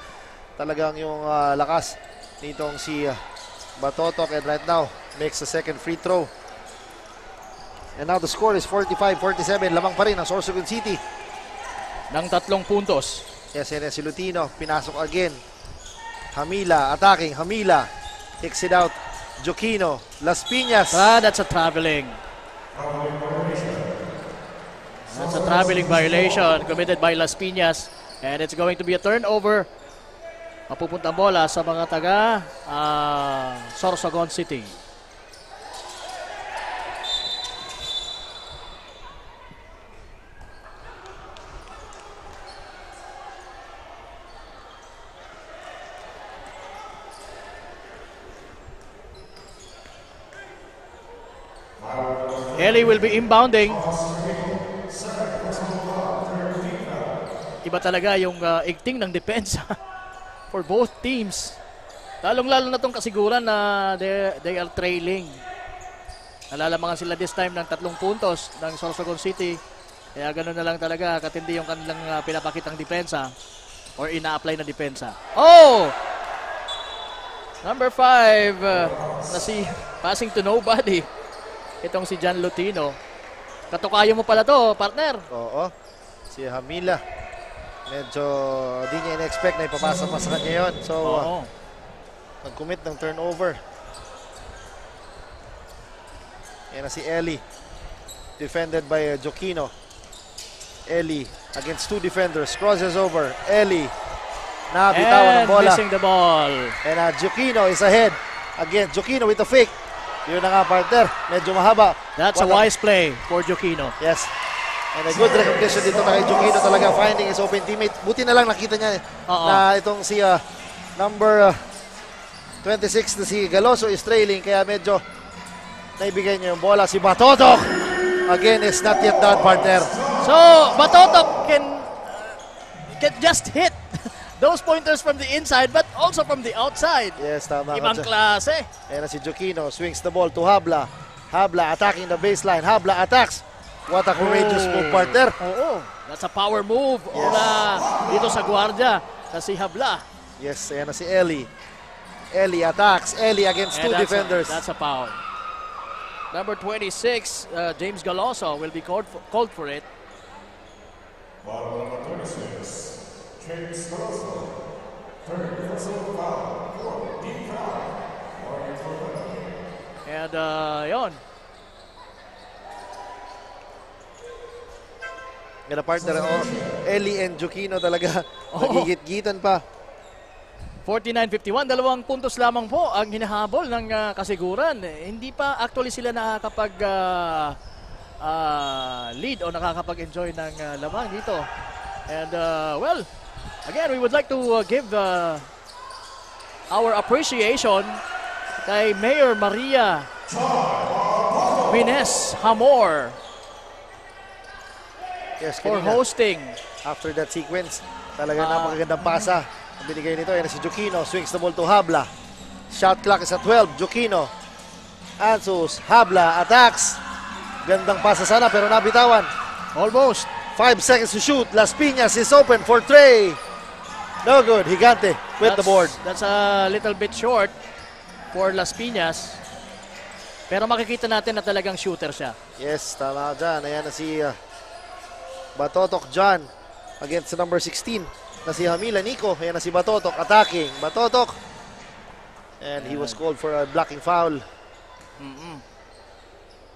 talagang yung lakas nitong si Batotok, and right now makes a second free throw. And now the score is 45-47. Lamang pa rin ang Sorsogon City ng 3 puntos. Yes, yan si Lutino. Pinasok again. Hamila attacking. Hamila kicks it out. Joquino. Las Piñas. That's a traveling. That's a traveling violation committed by Las Piñas. And it's going to be a turnover. Mapupunta ang bola sa mga taga Sorsogon City. Eli will be inbounding. Iba talaga yung igting ng depensa for both teams. Lalong-lalo na itong kasiguran na they are trailing. Nalalamangan sila this time ng 3 puntos ng Sorsogon City. Kaya ganoon na lang talaga katindi yung kanilang pinapakitang depensa or ina-apply na depensa. Oh! Number 5 na si passing to nobody. Itong si John Lutino. Katukayo mo pala to, partner. Oo. Si Hamila. Medyo di niya in-expect na ipapasa pa sa kanya yun. So, nag-commit ng turnover. Yan na si Eli. Defended by Joquino. Eli against 2 defenders. Crosses over. Eli. Nabitawan ng bola. Missing the ball. And Joquino is ahead. Again, Joquino with a fake. Yun na nga, partner. Medyo mahaba. That's a wise play for Joquino. Yes. And a good recognition dito na kay Joquino, talaga finding his open teammate. Buti na lang nakita niya na itong si number 26 na si Galoso is trailing, kaya medyo naibigay niya yung bola. Si Batotok again is not yet done, partner. So Batotok can just hit those pointers from the inside but also from the outside. Yes, tama. Ibang klase. Ayan na si Joquino, swings the ball to Habla. Habla attacking the baseline. Habla attacks. What a courageous move, partner. Oo. That's a power move. Yes. Una dito sa gwardiya na si Habla. Yes, ayan na si Eli. Eli attacks. Eli against 2 defenders. That's a foul. Number 26, James Galoso will be called for it. Number 26, James Galoso. Third personal foul. Deep foul. And yon. Yan na, partner. Eli and Joquino talaga nagigit-gitan pa. 49-51, 2 puntos lamang po ang hinahabol ng kasiguran. Hindi pa actually sila nakakapag lead o nakakapag-enjoy ng lamang dito. And well, again, we would like to give our appreciation kay Mayor Maria Mines Hamor for hosting. After that sequence, talaga napakagandang pasa ang binigay nito. Yan si Joquino, swings the ball to Habla. Shot clock is at 12. Joquino Ansus, Habla attacks. Gandang pasa sana pero nabitawan. Almost 5 seconds to shoot. Las Piñas is open for Trey. No good. Higante with the board. That's a little bit short for Las Piñas. Pero makikita natin na talagang shooter siya. Yes, tama dyan. Ayan na si Batotok John against number 16 na si Hamila Nico. Ayan na si Batotok attacking. Batotok. And he was called for a blocking foul.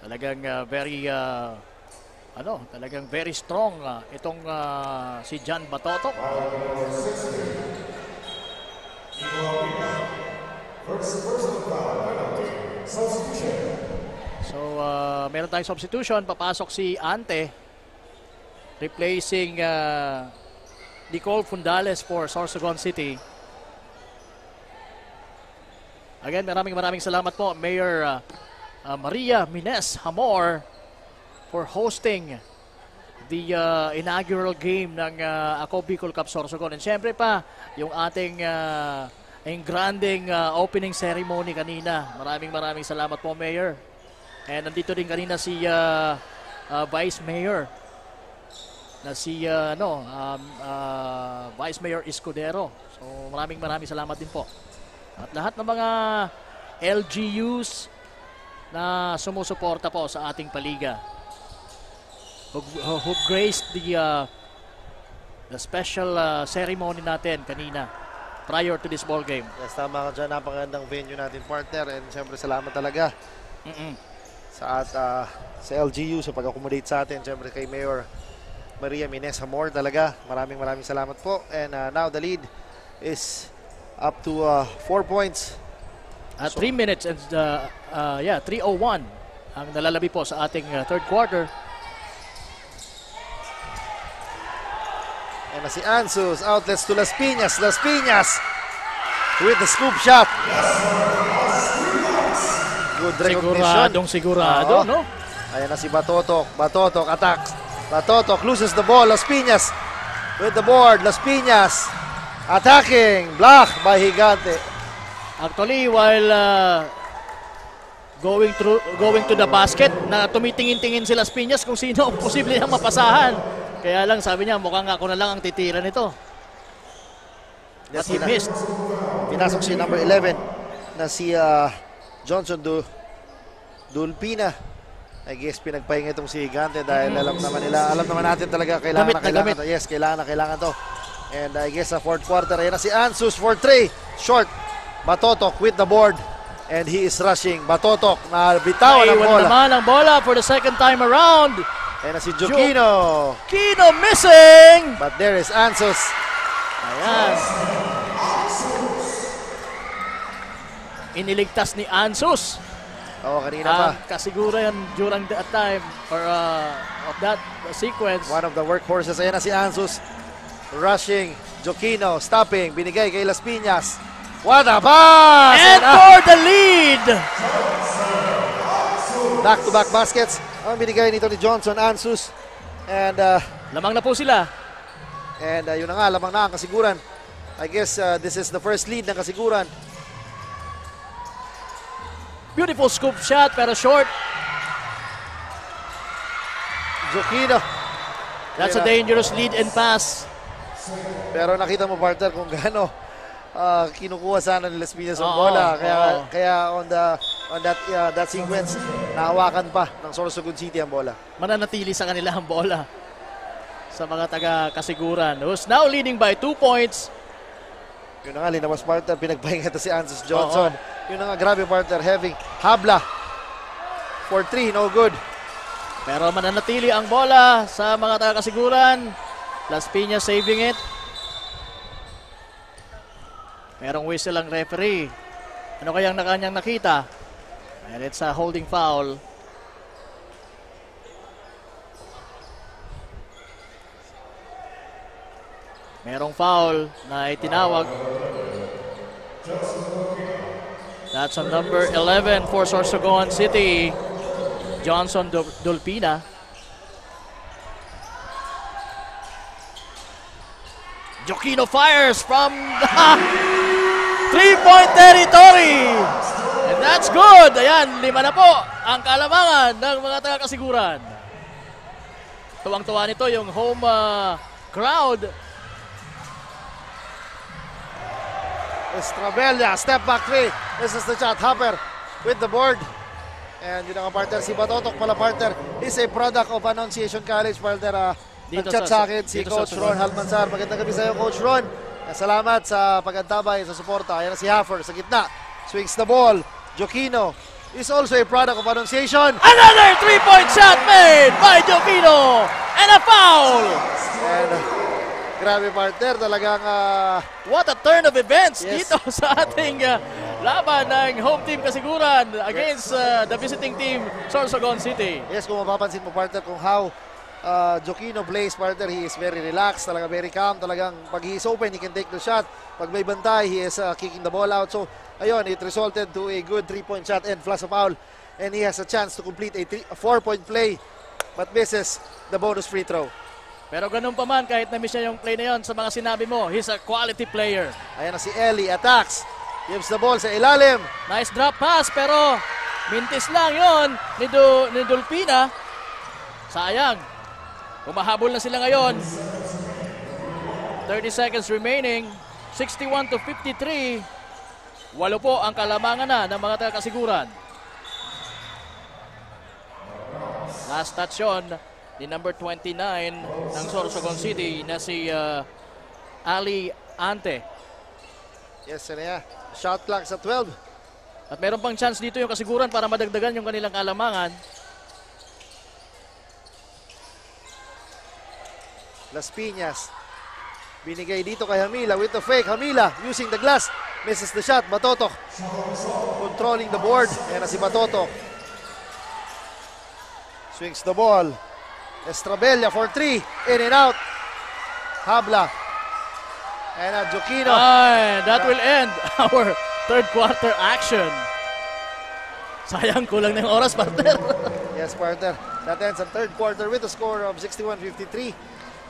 Talagang talagang very strong itong si John Batotok. So, meron tayong substitution. Papasok si Ante, replacing Nicole Fundales for Sorsogon City. Again, maraming salamat po, Mayor Maria Mines Hamor, for hosting the inaugural game ng Ako Bicol Cup Sorsogon. And syempre pa, yung ating ang granding opening ceremony kanina. Maraming salamat po, Mayor. And nandito din kanina si Vice Mayor na si Vice Mayor Escudero. So maraming salamat din po. At lahat ng mga LGUs na sumusuporta po sa ating paliga who graced the special ceremony natin kanina prior to this ball game. Yes, tama ka dyan. Napakagandang venue natin, partner. And siyempre, salamat talaga sa LGU sa pag-accommodate sa atin. Siyempre, kay Mayor Maria Minesa Moore talaga. Maraming salamat po. And now, the lead is up to 4 points. At 3 minutes and 3:01 ang nalalabi po sa ating third quarter. And si Ansus, outlets to Las Piñas. Las Piñas with the scoop shot. Good recognition. Sigurado, no? Ayan na si Batotok. Batotok attacks. Batotok loses the ball. Las Piñas with the board. Las Piñas attacking. Block by Gigante. Actually, while going to the basket, na tumitingin-tingin si Las Piñas kung sino ang posible niyang mapasahan. Kaya lang sabi niya, mukhang ako na lang ang titira nito. But he missed. Pinasok si number 11 na si Johnson Dulpina. I guess pinagpahinga itong si Gigante dahil alam naman natin talaga kailangan to. Yes, kailangan to. And I guess sa fourth quarter, ayan na si Ansus for 3. Short. Batotok with the board. And he is rushing. Batotok na bitawan ang bola. Naman ang bola for the second time around. Ayan na si Jokino. Kino missing. But there is Ansus. Ayan. Iniligtas ni Ansus. Oo, kanina pa. Kasiguro yan during that time or of that sequence. One of the workhorses. Ayan na si Ansus. Rushing. Jokino stopping. Binigay kay Las Piñas. What a pass! And for the lead! Back-to-back baskets. Ang binigay nito ni Johnson, Ansus. And lamang na po sila. And yun na nga, lamang na ang Kasiguran. I guess this is the first lead ng Kasiguran. Beautiful scoop shot pero short. Jokino. That's a dangerous lead and pass. Pero nakita mo, partner, kung gaano kinukuha sana ni Las Piñas ang bola. Kaya on that sequence, nahawakan pa ng Sorsogon City ang bola. Mananatili sa kanila ang bola sa mga taga-Kasiguran, who's now leading by 2 points. Yun na nga, linabas, partner, pinagpahinga ito si Ansus Johnson. Yun na nga, grabe, partner, having habla for 3, no good. Pero mananatili ang bola sa mga taga-Kasiguran. Las Piñas saving it. Merong whistle ang referee. Ano kayang kanyang nakita? And it's a holding foul. Merong foul na itinawag. That's on number 11 for Sorsogon City, Johnson Dulpina. Jokino fires from the 3-point territory. And that's good. Ayan, 5 na po ang kalamangan ng mga taga-Kasiguran. Tuwang-tuwa nito yung home crowd. Estrabella, step back 3. This is the shot. Hopper with the board. And yun ang partner, si Batotok pala, partner, is a product of Annunciation College, partner. Nag-chat sa akin si Coach Ron Halmansar. Magandang gabi sa iyo, Coach Ron. Salamat sa pag-antabay, sa suporta. Ayan na si Haffer sa gitna. Swings the ball. Jokino is also a product of Annunciation. Another 3-point shot made by Jokino. And a foul. And grabe, partner. Talagang what a turn of events dito sa ating laban ng home team Kasiguran against the visiting team Sorsogon City. Yes, kung mapapansin mo, partner, kung how Jokino plays, partner, he is very relaxed, talaga very calm, talagang pag he is open, he can take the shot. Pag may bantay, he is kicking the ball out. So, ayun, it resulted to a good 3-point shot and plus a foul. And he has a chance to complete a 4-point play, but misses the bonus free throw. Pero ganun pa man, kahit na-miss niya yung play na yun, sa mga sinabi mo, he's a quality player. Ayan na si Eli, attacks. Gives the ball sa ilalim. Nice drop pass pero mintis lang yon ni Dulpina. Sayang. Humahabol na sila ngayon. 30 seconds remaining. 61-53. 8 po ang kalamangan na ng mga taga-kasiguran. Last touch yun ni number 29 ng Sorsogon City na si Ali Ante. Yes, sir. Yeah. Shot clock sa 12. At meron pang chance dito yung kasiguran para madagdagan yung kanilang kalamangan. Las Piñas. Binigay dito kay Hamila with the fake. Hamila using the glass. Misses the shot. Batotok controlling the board. Ayan na si Batotok. Swings the ball. Estrabella for 3. In and out. Habla. And Jokino. That will end our third quarter action. Sayang, kulang na yung oras, partner. Yes, partner. That ends ang third quarter with a score of 61-53.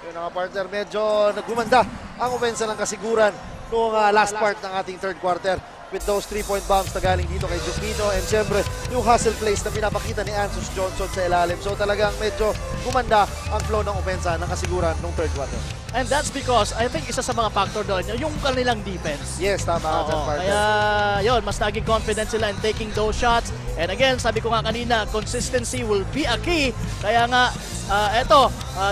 Yun mga partner, medyo nagumanda ang opensa ng kasiguran noong last part ng ating third quarter with those 3-point bombs na galing dito kay Jokino and syempre yung hustle plays na pinapakita ni Ansus Johnson sa ilalim. So talagang medyo gumanda ang flow ng opensa ng kasiguran noong third quarter. And that's because I think isa sa mga factor doon yung kanilang defense. Yes, tama ka dyan, partner. Kaya yun, mas naging confident sila in taking those shots. And again, sabi ko nga kanina, consistency will be a key. Kaya nga,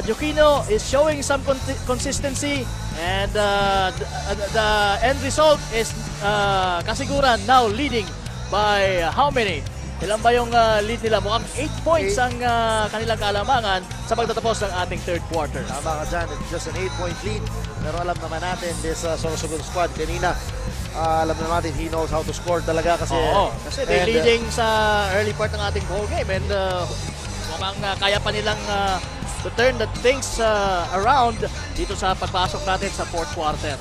Jokino is showing some consistency. And the end result is kasiguran now leading by how many? Ilan ba yung lead nila? Mukhang 8 points ang kanilang kalamangan sa pagtatapos ng ating third quarter. Tama ka dyan. It's just an 8-point lead. Pero alam naman natin, this Sorsogon squad kanina, alam naman natin he knows how to score talaga kasi... kasi they're leading sa early part ng ating ball game and mukhang kaya pa nilang to turn the things around dito sa pagpasok natin sa fourth quarter.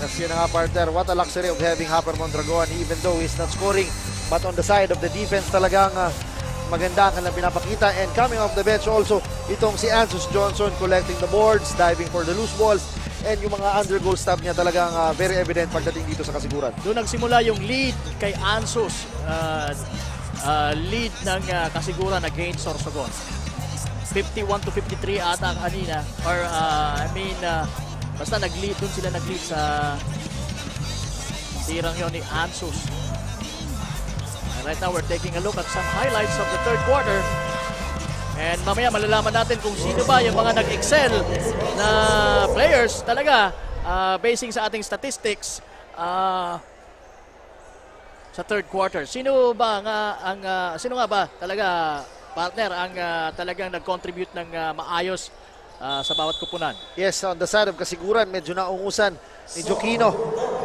Yes, yun nga, partner. What a luxury of having Hopper Mondragon even though he's not scoring. But on the side of the defense talagang maganda ang kanilang pinapakita. And coming off the bench also, itong si Ansus Johnson collecting the boards, diving for the loose balls. And yung mga under-goal stop niya talagang very evident pagdating dito sa kasiguran. Doon nagsimula yung lead kay Ansus. Lead ng kasiguran against Sorsogon. 51-53 ata kanina. Or basta nag-lead. Doon sila nag-lead sa tirang yon ni Ansus. And right now we're taking a look at some highlights of the third quarter. And mamaya malalaman natin kung sino ba yung mga nag-excel na players talaga basing sa ating statistics sa third quarter. Sino nga ba talaga partner ang talagang nag-contribute ng maayos sa bawat kupunan? Yes, on the side of kasiguran medyo naungusan ni Jokino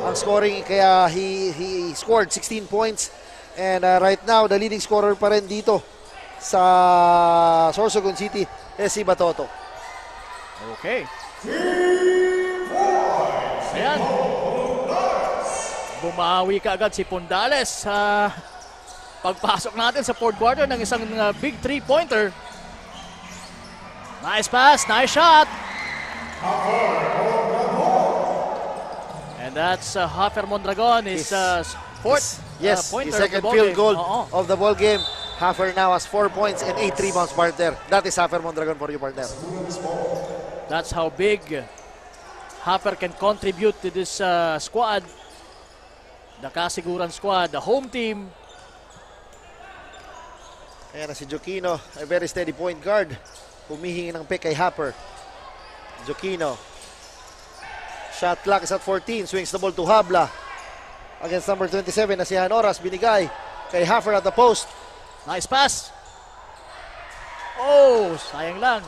ang scoring kaya he scored 16 points. And right now, the leading scorer pa rin dito sa Sorsogon City is si Batoto. Okay. Ayan. Bumawi ka agad si Pondales sa pagpasok natin sa fourth quarter ng isang big 3-pointer. Nice pass, nice shot. And that's Hopper Mondragon is fourth. Yes, pointer the second of the field goal game. of the ball game. Hopper now has 4 points and 8 rebounds, partner. That is Hopper Mondragon for you, partner. That's how big Hopper can contribute to this squad. The kasiguran squad, the home team. Ayan na si Jokino, a very steady point guard. Humihingi ng pick kay Hopper. Jokino. Shot clock is at 14. Swings the ball to Habla. Against number 27 na si Hanoras. Binigay kay Hopper at the post. Nice pass. Oh, sayang lang.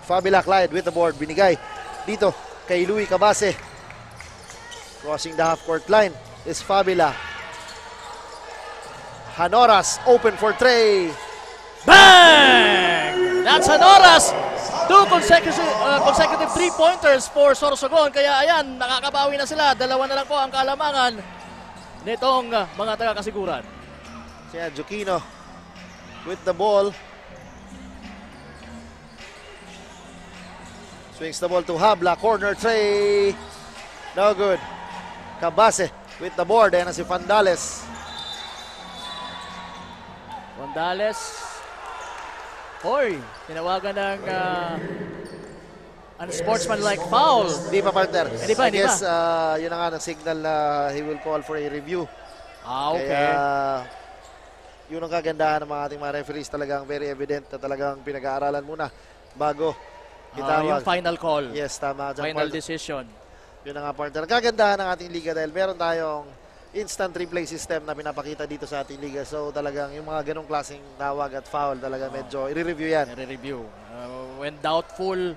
Fabila Clyde with the board. Binigay dito kay Louie Cabase. Crossing the half-court line is Fabila. Hanoras open for Trey. Bang! That's Hanoras. 2 consecutive 3-pointers for Sorsogon. Kaya ayan, nakakabawi na sila. 2 na lang po ang kalamangan nitong mga taga-kasiguran. Siya, Jokino with the ball. Swings the ball to Habla. Corner Trey. No good. Cabase with the board. Ayan na si Fandales. Fandales. Hoy, tinawagan ng unsportsmanlike foul. Hindi pa, partner. Hindi pa. I guess, yun na nga ng signal na he will call for a review. Okay. Kaya, yun ang kagandahan ng mga ating mga referees. Talagang very evident na talagang pinag-aaralan muna bago itawag. Yung final call. Yes, tama. Final decision. Yun ang nga, partner. Kagandahan ng ating liga dahil meron tayong instant replay system na pinapakita dito sa ating liga. So talagang yung mga ganong klaseng tawag at foul talaga medyo i-review yan. I-review. When doubtful,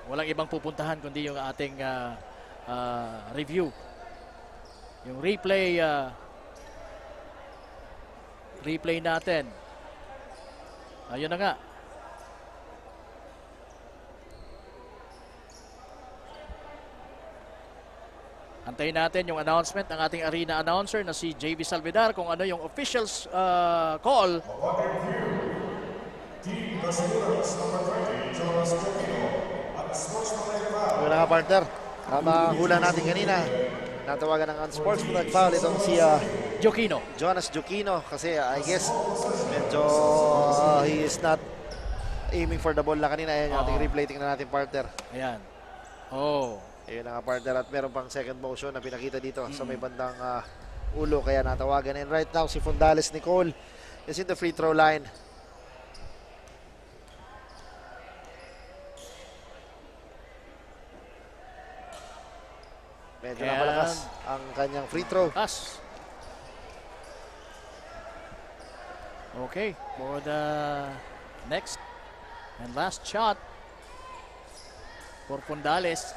walang ibang pupuntahan kundi yung ating review. Yung replay natin. Ayun na nga. Antayin natin yung announcement ng ating arena announcer na si JV Salvedar kung ano yung officials call. Wala ka, partner. Tama hula natin kanina. Natawagan ng unsportsmanlike foul itong si Joquino. Jonas Joquino kasi I guess medyo he is not aiming for the ball na kanina. Ayan yung ating replay. Tingnan natin, partner. Ayan. Oh. Ayun na nga, partner, at meron pang second motion na pinakita dito sa may bandang ulo kaya natawagan. And right now si Fondales Nicole is in the free throw line. Medyo napalakas ang kanyang free throw. Okay, for the next and last shot for Fondales.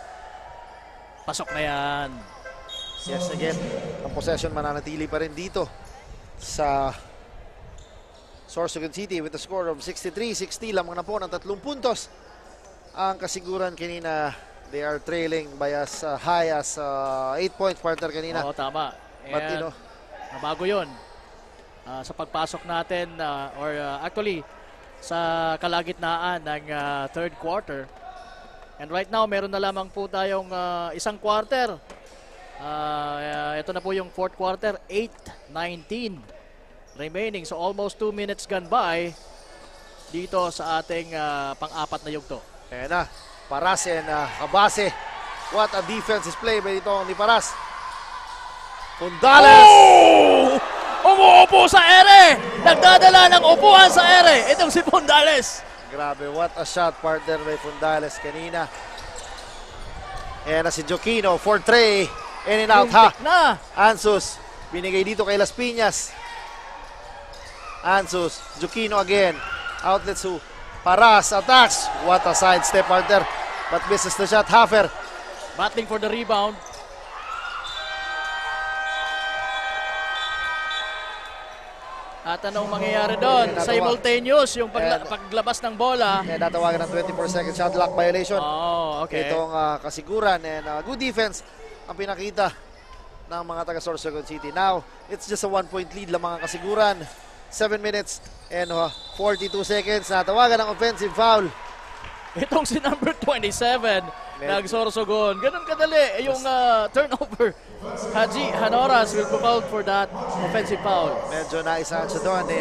Pasok na yan. Yes, again, ang possession mananatili pa rin dito sa Sorsogon City with a score of 63-60. Lamang na po ng 3 puntos. Ang kasiguran kanina, they are trailing by as high as 8 points, partner, kanina. Oo, tama. But, you know, bago yun. Sa pagpasok natin, actually, sa kalagitnaan ng third quarter. And right now, meron na lamang po tayong isang quarter. Ito na po yung fourth quarter, 8:19 remaining. So almost 2 minutes gone by dito sa ating pang-apat na yugto. Ayan na, Paras and Habase. What a defense is played by dito ni Paras. Fondales! Oh! Umuupo sa ere! Nagdadala ng upuan sa ere. Itong si Fondales. Grabe, what a shot, partner, by Fondales kanina. Ayan na si Joquino for tray. In and out, ha? Na. Ansus, binigay dito kay Las Piñas. Ansus, Joquino again. Outlets to Paras, attacks. What a sidestep, partner. But misses the shot, Hafer. Battling for the rebound. At anong mangyayari doon? Simultaneous yung paglabas ng bola. Kaya natawagan ng 24-second shot clock violation. Oh, okay. Itong kasiguran and good defense ang pinakita ng mga taga Sorsogon City. Now, it's just a 1-point lead lang mga kasiguran. 7 minutes and 42 seconds. Natawagan ng offensive foul. Itong si number 27, nag-Sorsogon. Ganun kadali yung turnover. Haji Hanoras will be called for that offensive foul. Medyo naisaan siya doon ni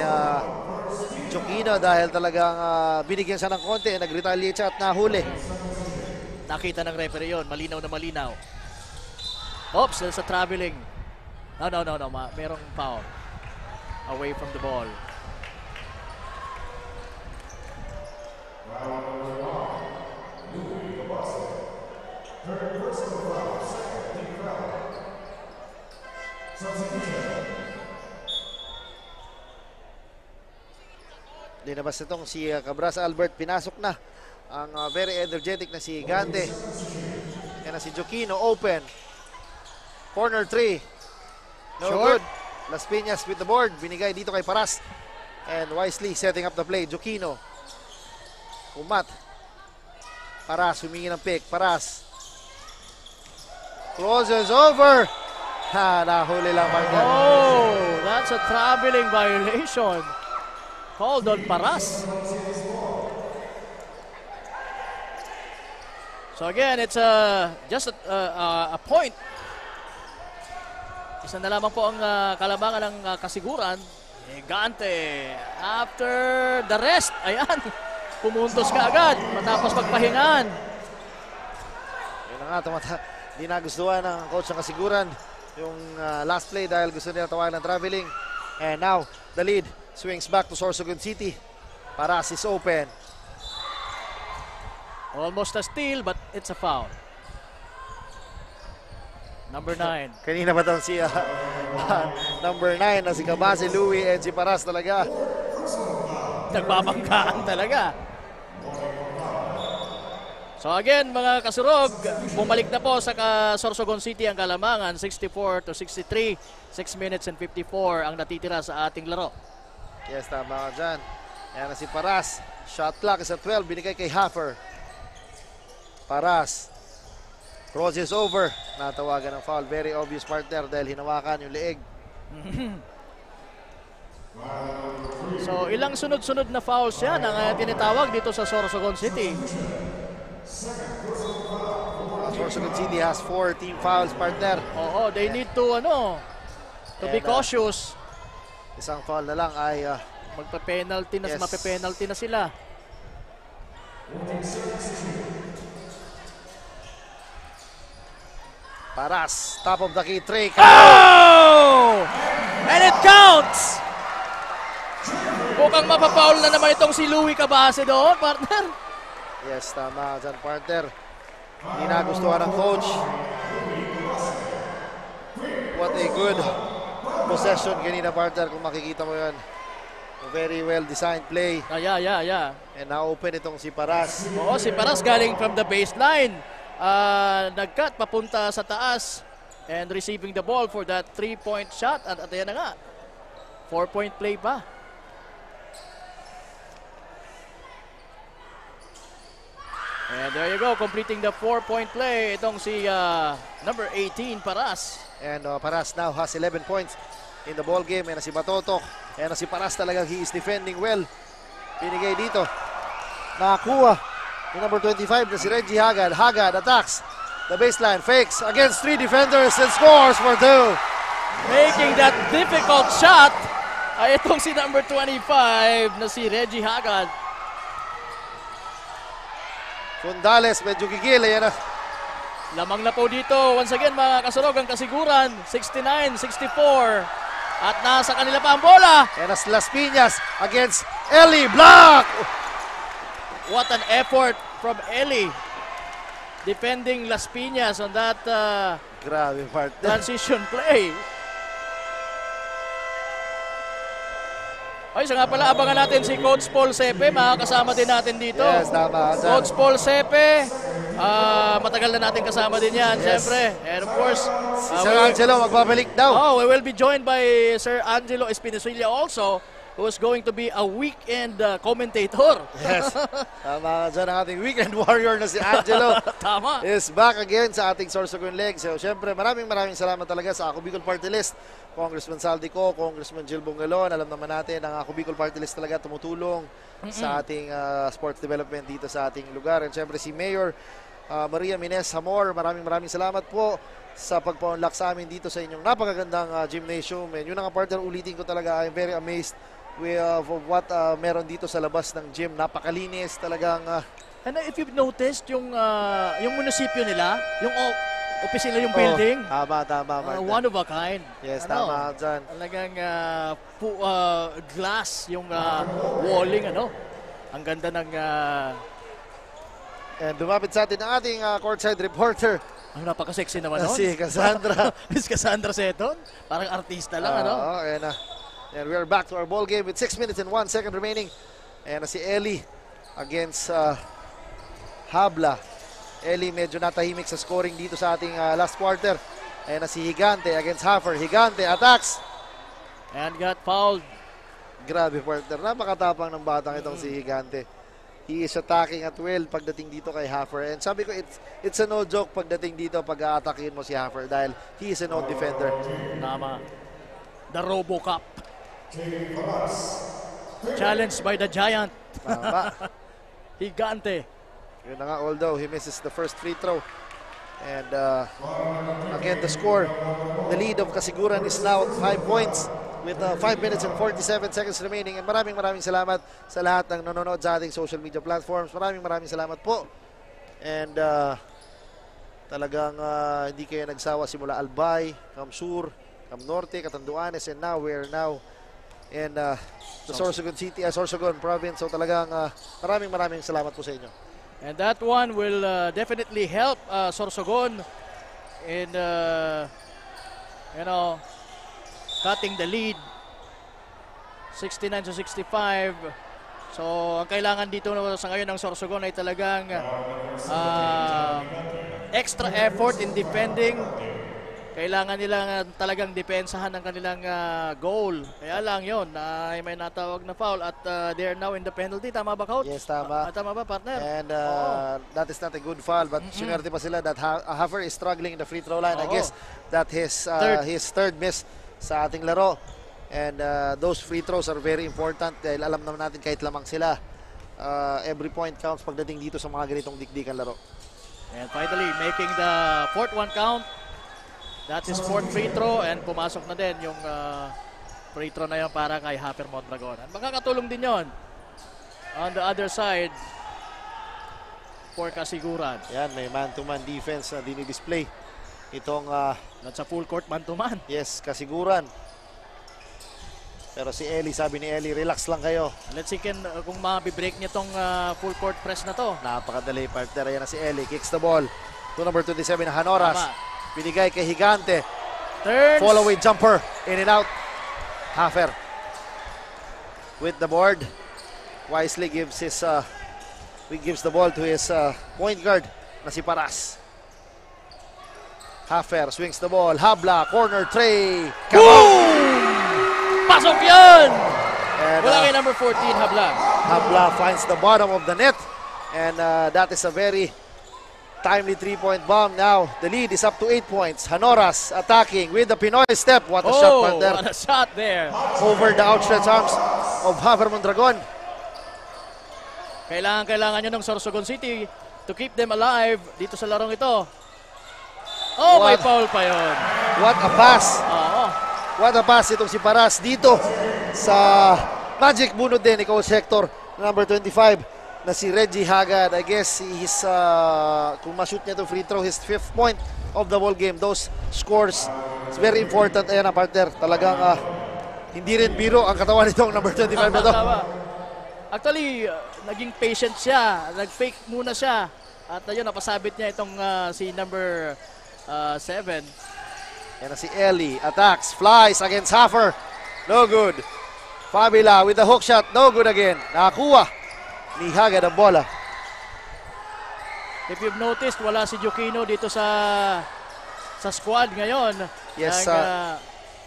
Joquino dahil talagang binigyan siya ng konti. Nag-retaliate siya at nahuli. Nakita ng referee yun. Malinaw na malinaw. Oops, there's a traveling. No. Merong foul. Away from the ball. Linabas itong si Cabras Albert. Pinasok na ang very energetic na si Gante. Yan na si Joquino, open. Corner 3. No good. Las Piñas with the board. Binigay dito kay Paras. And wisely setting up the play. Joquino. Umat. Paras, humingi ng pick. Paras. Closes over. Nahuli lang. Oh, that's a traveling violation. Called on Paras. So again, it's just a point Isa na lamang po ang kalabangan ng kasiguran. Higante. After the rest, ayan, pumuntos ka agad matapos magpahingan. Yun na nga, hindi nagustuhan ng coach ng kasiguran yung last play dahil gusto nila tawagan ng traveling. And now, the lead swings back to Sorsogon City. Paras is open. Almost a steal, but it's a foul. Number 9. Kanina ba itong si number 9 na si Kabase Louie and si Paras talaga. Nagbabanggaan talaga. So again, mga kasurog, bumalik na po sa Sorsogon City ang kalamangan, 64-63, 6 minutes and 54 ang natitira sa ating laro. Yes, tama ka dyan. Ayan na si Paras. Shot clock is at 12, binigay kay Haffer. Paras. Cross is over. Natawagan ng foul. Very obvious, partner, dahil hinawakan yung leeg. So ilang sunod-sunod na fouls yan ang tinitawag dito sa Sorsogon City. Sorsogon City has 4 team fouls, partner. Oo, they need to be cautious. Isang foul na lang ay magpa-penalty na, mape-penalty na sila. Paras, top of the key, Trey. Oh! And it counts! Mukhang mapapaul na naman itong si Louie Cabase doon, partner. Yes, tama dyan, partner. Hindi nagustuhan ng coach. What a good possession kanina, partner, kung makikita mo yan. A very well-designed play. Yeah. And na-open itong si Paras. Oo, si Paras galing from the baseline. Nag-cut papunta sa taas and receiving the ball for that 3-point shot. At ayan na nga, 4-point play pa. And there you go, completing the 4-point play. Itong si number 18, Paras. And Paras now has 11 points in the ball game. And si Batotok. And si Paras talaga, he is defending well. Pinigay dito. Nakakuha yung number 25 na si Reggie Hagad. Hagad attacks the baseline, fakes against 3 defenders and scores for 2. Making that difficult shot ay itong si number 25 na si Reggie Hagad. Fundales medyo gigil. Ayan na. Lamang na po dito. Once again, mga kasurog, ang kasiguran. 69-64. At nasa kanila pa ang bola. And Las Piñas against Eli Black. What an effort from Eli. Defending Las Piñas on that grabe part. Transition play. Ay, nga pala, abangan natin si Coach Paul Sepe. Makakasama din natin dito. Yes, tama. Coach Paul Sepe. Matagal na natin kasama din yan, siyempre. And of course, si Sir Angelo magbabalik daw. Oh, we will be joined by Sir Angelo Espinosuilla also, who is going to be a weekend commentator. Yes. Tama ka dyan ang ating weekend warrior na si Angelo. Tama. Is back again sa ating Sorsogon Legs. So, siyempre, maraming salamat talaga sa Ako Bicol Party List. Congressman Saldico, Congressman Jill Bongalon. Alam naman natin, ang Ako Bicol Party List talaga tumutulong sa ating sports development dito sa ating lugar. And siyempre, si Mayor Maria Mines Hamor, maraming salamat po sa pagpa-unlock sa amin dito sa inyong napakagandang gymnasium. And yun ang partner, ulitin ko talaga, I'm very amazed with what meron dito sa labas ng gym. Napakalinis talagang. And if you've noticed, yung munisipyo nila, yung opisina yung building. Tama. One of a kind. Yes, tama dyan. Talagang glass yung walling, Ang ganda ng... And dumapit sa atin ang ating courtside reporter. Ang napaka-sexy naman nun. Si Cassandra. Miss Cassandra Seton. Parang artista lang, And we are back to our ball game with 6 minutes and 1 second remaining. And si Eli against Habla. Eli medyo natahimik sa scoring dito sa ating last quarter. And si Higante against Haffer. Higante attacks. And got fouled. Grabe, partner. Napakatapang ng batang itong si Higante. He is attacking at will pagdating dito kay Haffer. And sabi ko, it's a no joke pagdating dito pag-a-attackin mo si Haffer dahil he is a no defender. Tama. The RoboCop. Challenged by the Giant. Tama. Higante. Yun na nga, although he misses the first free throw. And again, the score, the lead of Kasiguran is now 5 points with 5 minutes and 47 seconds remaining. And maraming salamat sa lahat ng nanonood sa ating social media platforms. Maraming salamat po. And talagang hindi kayo nagsawa simula Albay, Camsur, Camnorte, Catanduanes, and now we're now in the Sorsogon City, Sorsogon Province. So talagang maraming salamat po sa inyo. And that one will definitely help Sorsogon in cutting the lead 69 to 65. So ang kailangan dito sa ngayon ng Sorsogon ay talagang extra effort in defending. Kailangan nilang talagang depensahan ng kanilang goal. Kaya lang yun, may natawag na foul at they are now in the penalty. Tama ba, Coach? Yes, tama. Tama ba, partner? And that is not a good foul, but swerte pa sila that Hafer is struggling in the free throw line. I guess that his third miss sa ating laro. And those free throws are very important dahil alam naman natin kahit lamang sila, every point counts pagdating dito sa mga ganitong dikdikan laro. And finally, making the fourth one count. That is fourth free throw and pumasok na din yung free throw na yun para kay Hafer Mondragon. At makakatulong din yon on the other side for Kasiguran. Yan, may man-to-man defense na dinidisplay itong sa full court man-to-man. Yes, Kasiguran. Pero si Eli, sabi ni Eli, relax lang kayo. Let's see kung mabibreak niya tong full court press na to. Napakadali, partner. Ayan na si Eli, kicks the ball to number 27 Hanoras. Tama. Binigay kay Higante. Turns. Fall away jumper. In and out. Hafer with the board. Wisely gives the ball to his point guard na si Paras. Hafer swings the ball. Habla, corner tray. Pasok yan! Wala kay number 14, Habla. Habla finds the bottom of the net. And that is a very timely three-point bomb. Now, the lead is up to 8 points. Hanoras attacking with the Pinoy step. What a shot, partner. What a shot there. Over the outstretched arms of Hafer Mondragon. Kailangan nyo ng Sorsogon City to keep them alive dito sa larong ito. May foul pa yun. What a pass. What a pass itong si Paras dito sa Magic bunod din ni Coach Hector, number 25. Na si Reggie Hagad. I guess he's, kung ma-shoot niya itong free throw, his 5th point of the ball game. Those scores, it's very important. Ayan ang partner. Talagang hindi rin biro ang katawan nitong number 25 na to. Actually, naging patient siya. Nag-fake muna siya. At ayun, napasabit niya itong si number 7. Ayan na si Eli. Attacks, flies against Hafer. No good. Fabila with the hook shot. No good again. Nakakuha ni Hagad ang bola. If you've noticed, wala si Jokino dito sa squad ngayon. Yes,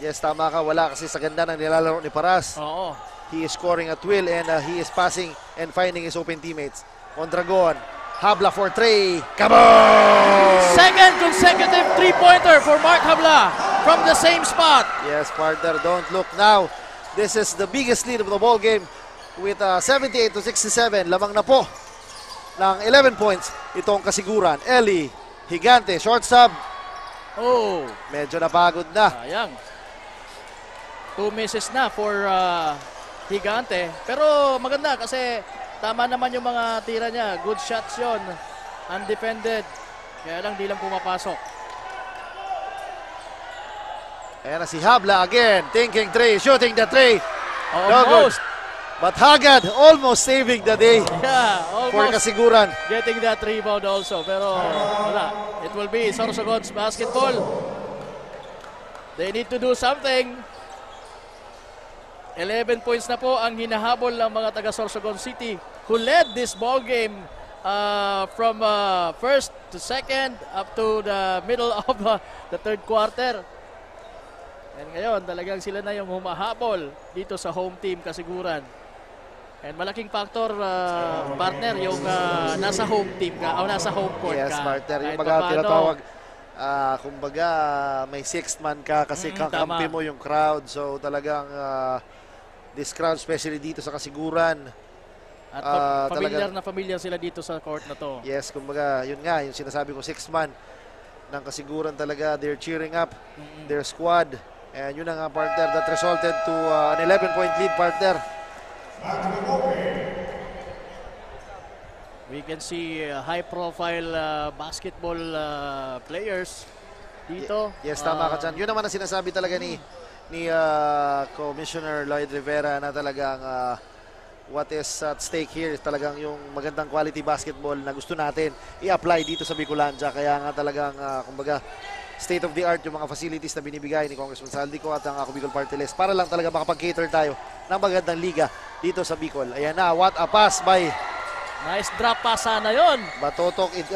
yes, tama ka. Wala kasi sa ganda ng nilalaro ni Paras. Oo. He is scoring at will and he is passing and finding his open teammates. Mondragon, Habla for three. Kaboom! Second consecutive three-pointer for Mark Habla from the same spot. Yes, partner, don't look now. This is the biggest lead of the ball game. With 78 to 67, lamang na po ng 11 points itong Kasiguran. Eli, Higante, short sub. Medyo napagod na. Sayang. 2 misses na for Higante. Pero maganda kasi tama naman yung mga tira niya. Good shots yon, undefended. Kaya lang di lang pumapasok. Ayan na si Habla again. Thinking three, shooting the three. Almost. But Hagad almost saving the day for Kasiguran. Getting that rebound also. Pero wala. It will be Sorsogon's basketball. They need to do something. 11 points na po ang hinahabol ng mga taga Sorsogon City who led this ball game from first to second up to the middle of the third quarter. And ngayon talagang sila na yung humahabol dito sa home team Kasiguran. And malaking factor, partner, yung nasa home team ka o nasa home court ka. Yes, partner. Yung mga tinatawag, kumbaga, may sixth man ka kasi kakampi mo yung crowd. So talagang this crowd, especially dito sa Kasiguran. At familiar sila dito sa court na to. Yes, kumbaga, yun nga, yung sinasabi ko, sixth man. ng kasiguran talaga. They're cheering up their squad. And yun ang partner that resulted to an 11-point lead, partner. We can see high-profile basketball players dito. Yes, tama ka dyan. Yun naman ang sinasabi talaga ni Commissioner Lloyd Rivera na talagang what is at stake here is talagang yung magandang quality basketball na gusto natin i-apply dito sa Bicolandia. Kaya nga talagang, kumbaga, state of the art yung mga facilities na binibigay ni Congressman Saldico at ang Ako Bicol Party List para lang talaga makapag-cater tayo ng magandang liga dito sa Bicol. Ayan na, what a pass by... Nice drop pass sana yun. Batotok, it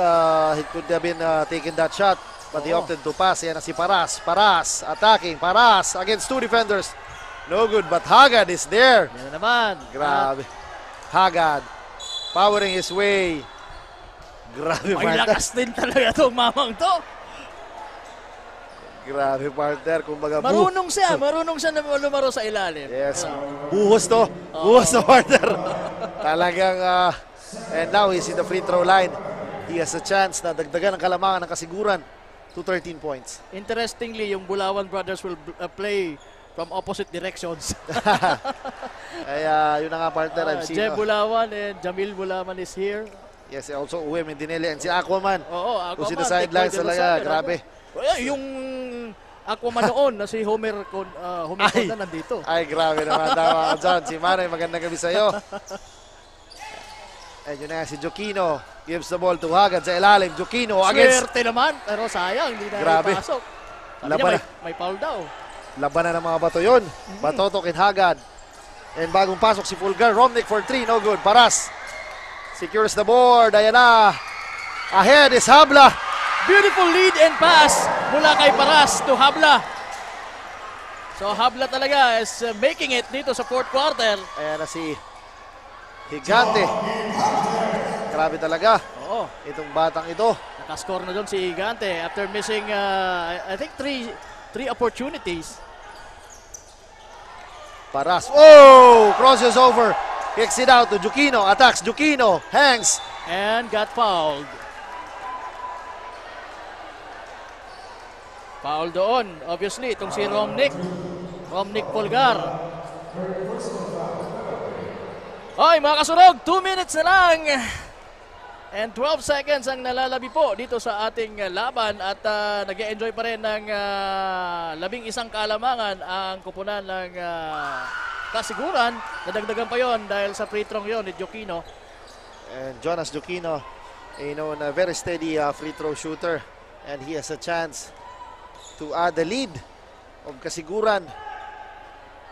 could have been taken that shot. But he opted to pass. Ayan na si Paras. Paras attacking. Paras against two defenders. No good, but Hagad is there. Yan na naman. Grabe. Hagad powering his way. Grabe, may partner. lakas din talaga itong mamang to. Grabe, partner. Kumbaga, marunong siya na lumaro sa ilalim. Yes. Buhos to. Buhos to, partner. Talagang, and now he's in the free throw line. He has a chance na dagdagan ang kalamangan ng kasiguran to 13 points. Interestingly, yung Bulawan brothers will play from opposite directions. Kaya yun na nga, partner. I've seen, Jeb Bulawan and Jamil Bulawan is here. Yes, also Uwe Mendinelli and si Aquaman. Oo, Aquaman. Kung sino sidelines talaga, grabe. Yung Aquaman noon na si Homer Conda nandito. Ay, grabe naman. Tama ka dyan. Si Manoy, magandang gabi sa'yo. And yun na si Joquino. Gives the ball to Hagad sa ilalim. Joquino against... Swerte naman, pero sayang, hindi na grabe. ipasok. Laban may foul daw. Laban na ng mga bato yun. Batotok in Hagad. And bagong pasok si Fulgar. Romnick for 3, no good. Paras secures the board. Ayan na. Ahead is Habla. Beautiful lead and pass mula kay Paras to Habla. So Habla talaga is making it dito sa fourth quarter. Ayan na si Higante. Grabe talaga. Oo. Itong batang ito. Nakascore na doon si Higante after missing I think three opportunities. Paras. Oh! Crosses over. Kicks it out to Joquino. Attacks Joquino. Hangs. And got fouled. Foul doon. Obviously, itong si Romnick Polgar. Oy, mga kasurog, 2 minutes na lang. And 12 seconds ang nalalabi po dito sa ating laban at nag-e-enjoy pa rin ng 11 kalamangan ang kupunan ng kasiguran. Nadagdagan pa yon dahil sa free throw yon ni Joquino. And Jonas Joquino, a very steady free throw shooter. And he has a chance to add the lead of kasiguran.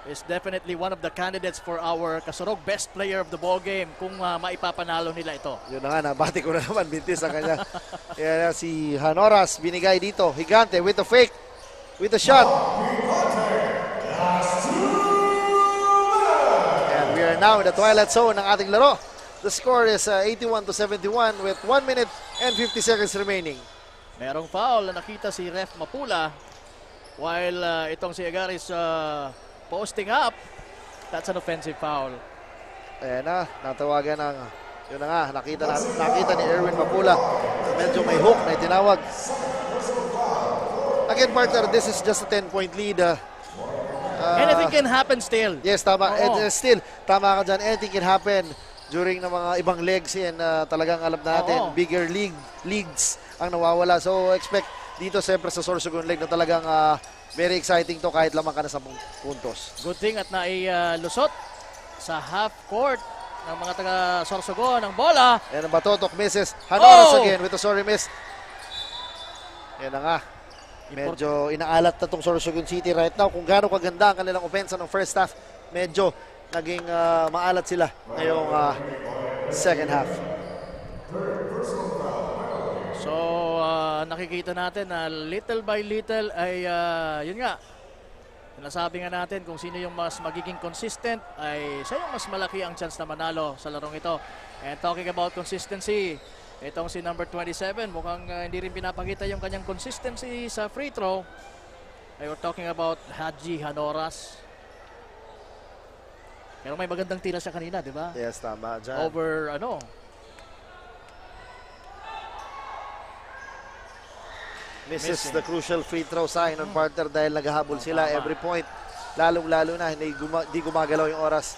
Is definitely one of the candidates for our Kasurog best player of the ball game kung maipapanalo nila ito. Yun na nga, nabati ko na naman bintis ang kanya. Kaya si Hanoras binigay dito. Higante with the fake, with the shot. And we are now in the twilight zone ng ating laro. The score is 81-71 with 1 minute and 50 seconds remaining. Merong foul na nakita si Ref Mapula while itong si Agaris posting up. That's an offensive foul. Ayan na, natawagan ng, yun na nga, nakita ni Erwin Mapula. Medyo may hook na itinawag. Again, partner, this is just a 10-point lead. Anything can happen still. Yes, tama. Still, tama ka dyan. Anything can happen during ng mga ibang legs and talagang alam natin, bigger leads ang nawawala. So, expect dito siyempre sa Sorsogon League na talagang very exciting to kahit lamang ka na 10 puntos. Good thing at nailusot sa half court ng mga taga Sorsogon ang bola. Yan ang Batotok misses. Hanoras again with a sorry miss. Yan na nga. Medyo inaalat na itong Sorsogon City right now. Kung gaano kaganda ang kanilang opensa ng first half, medyo naging maalat sila ngayong second half. So, nakikita natin na little by little ay, yun nga, nasabi nga natin kung sino yung mas magiging consistent ay siya yung mas malaki ang chance na manalo sa larong ito. And talking about consistency, itong si number 27, mukhang hindi rin pinapakita yung kanyang consistency sa free throw. Ay, we're talking about Haji Hanoras. Pero may magandang tira siya kanina, di ba? Yes, tama dyan. misses the crucial free throw sign on partner dahil naghahabol sila every point. Lalong-lalo na, hindi gumagalaw yung oras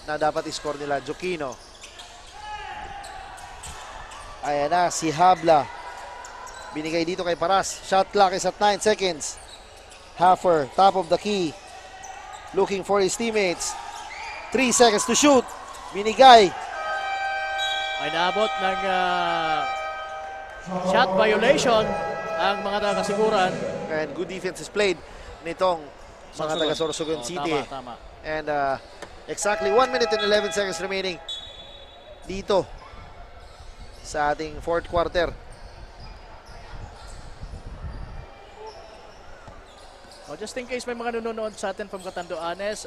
na dapat i-score nila. Jokino. Ayan na, si Habla. Binigay dito kay Paras. Shot clock is at 9 seconds. Haffer, top of the key. Looking for his teammates. 3 seconds to shoot. Binigay. Ay naabot ng shot violation ang mga taga-Kasiguran. And good defense is played nitong mga taga-Sorsogon City. Tama. And exactly 1 minute and 11 seconds remaining dito sa ating fourth quarter. Just in case may mga nanonood sa atin from Catanduanes,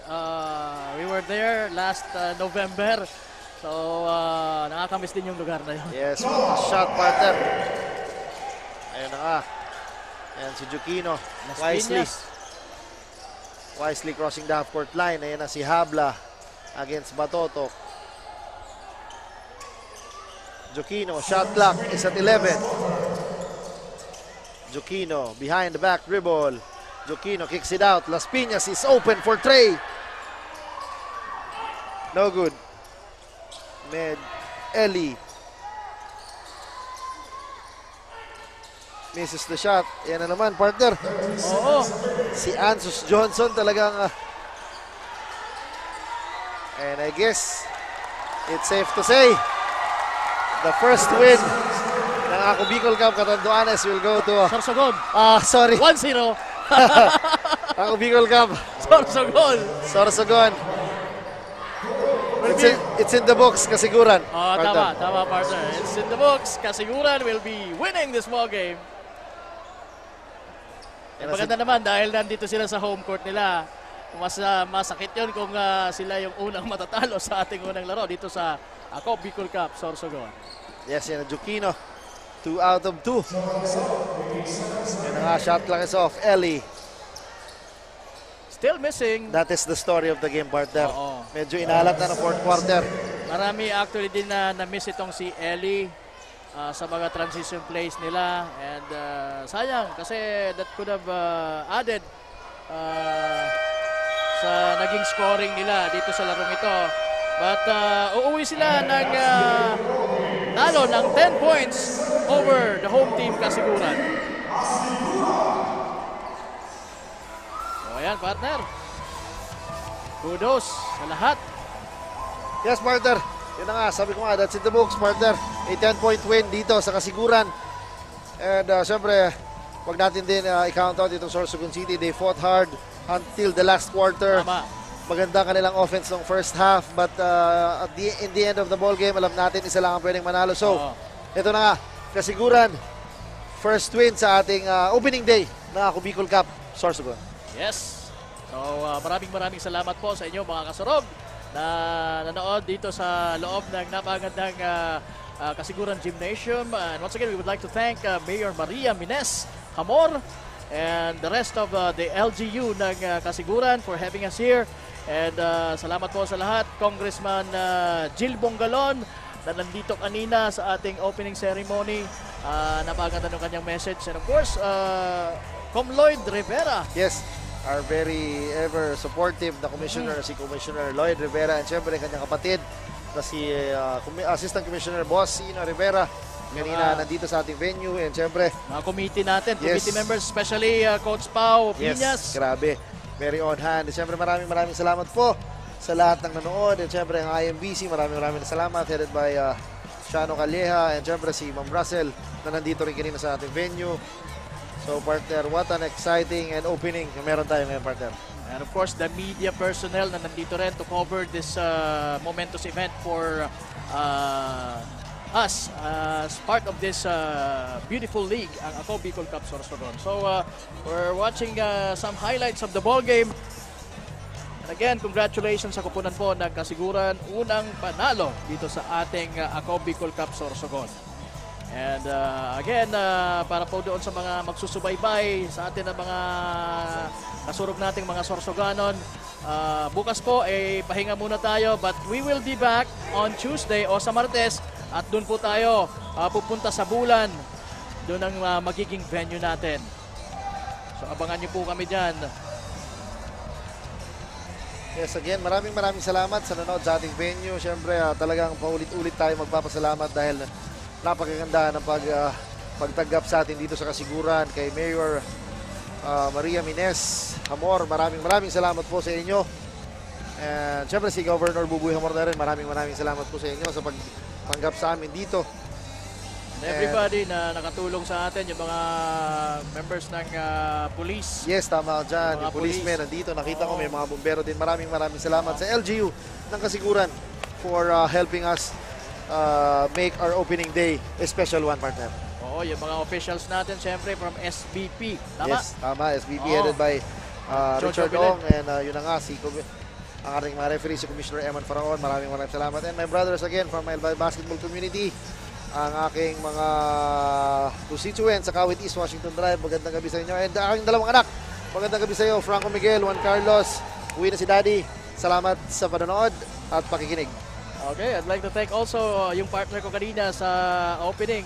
we were there last November. So, nakakamiss din yung lugar na yun. Yes, shot partner. Ayun na nga. Ayan si Jokino. Wisely crossing the half-court line. Ayan na si Habla against Batotok. Jokino, shot clock is at 11. Jokino, behind the back dribble. Jokino kicks it out. Las Piñas is open for Trey. No good. Eli misses the shot. Yan na naman, partner. Oo. Si Ansus Johnson talagang and I guess it's safe to say the first win ng Ako Bicol Cup Catanduanes will go to Sorsogon. Sorry. 1-0. Ako Bicol Cup. Sorsogon. It's in the books, Kasiguran. Tama, partner. It's in the books. Kasiguran will be winning this ball game. Maganda naman dahil nandito sila sa home court nila. Mas masakit yun kung sila yung unang matatalo sa ating unang laro dito sa Ako Bicol Cup, Sorsogon. Yes, yan ang Jokino. 2 out of 2. Yan nga, shot clock is off. Eli. Still missing. That is the story of the game, partner. Medyo inalat na ng fourth quarter. Marami actually din na-miss itong si Eli sa mga transition plays nila. And sayang kasi that could have added sa naging scoring nila dito sa larong ito. But uuwi sila ng talo ng 10 points over the home team Kasiguran. Ayan, partner. Kudos sa lahat. Yes, partner. Yun na nga, sabi ko nga, that's in the books, partner. A 10-point win dito sa Kasiguran. And syempre, wag natin din i-count out itong Sorsogon City. They fought hard until the last quarter. Tama. Maganda kanilang offense ng first half. But in the end of the ball game, alam natin isa lang ang pwedeng manalo. So, ito na nga, Kasiguran. First win sa ating opening day ng Ako Bicol Cup, Sorsogon. Yes. So maraming salamat po sa inyo mga kasurog na nanood dito sa loob ng napagandang Kasiguran Gymnasium. And once again, we would like to thank Mayor Maria Mines Hamor and the rest of the LGU ng Kasiguran for having us here. And salamat po sa lahat. Congressman Jill Bongalon na nandito kanina sa ating opening ceremony. Napaganda ng kanyang message. And of course, Com Lloyd Rivera. Yes. Our very ever supportive na commissioner, si Commissioner Lloyd Rivera, and syempre kanyang kapatid na si Assistant Commissioner Boss Ino Rivera. Kanina nandito sa ating venue, and syempre mga committee natin, committee members, especially Coach Pao Piñas. Yes, grabe. Very on hand. And syempre maraming salamat po sa lahat ng nanood. And syempre ang IMBC, maraming salamat, headed by Shano Calleja, and syempre si Ma'am Russell na nandito rin kanina sa ating venue. So partner, what an exciting and opening meron tayo ngayon, partner. And of course, the media personnel na nandito rin to cover this momentous event for us as part of this beautiful league, ang Ako Bicol Cup Sorsogon. So we're watching some highlights of the ball game. And again, congratulations sa kupunan po ng Kasiguran. Unang panalo dito sa ating Ako Bicol Cup Sorsogon. And again, para po doon sa mga magsusubaybay sa atin ng mga kasurog nating mga Sorsoganon, bukas po pahinga muna tayo, but we will be back on Tuesday o sa Martes at doon po tayo pupunta sa Bulan Doon ang magiging venue natin. So abangan niyo po kami dyan. Yes, again, maraming salamat sa nanood sa ating venue. Siyempre, talagang paulit-ulit tayo magpapasalamat dahil napakaganda ng pagtanggap sa atin dito sa Kasiguran kay Mayor Maria Mines Hamor. Maraming salamat po sa inyo. And siyempre si Governor Bubuy Hamor na rin. Maraming salamat po sa inyo sa pagtanggap sa amin dito. And everybody na nakatulong sa atin, yung mga members ng police. Yes, tama dyan. Yung policemen nandito. Nakita ko may mga bumbero din. Maraming salamat sa LGU ng Kasiguran for helping us make our opening day a special one, partner. Oo, yung mga officials natin, syempre from SBP. Tama? Yes, tama. SBP headed by Richard Ong. And yun na nga, ang ating mga referee, si Commissioner Eman Faraon. Maraming salamat. And my brothers again from my basketball community. Ang aking mga constituents sa Kawit East, Washington Drive. Magandang gabi sa inyo. And aking dalawang anak. Magandang gabi sa iyo, Franco Miguel, Juan Carlos. Uwi na si Daddy. Salamat sa panonood at pakikinig. Okay, I'd like to thank also yung partner ko kanina sa opening.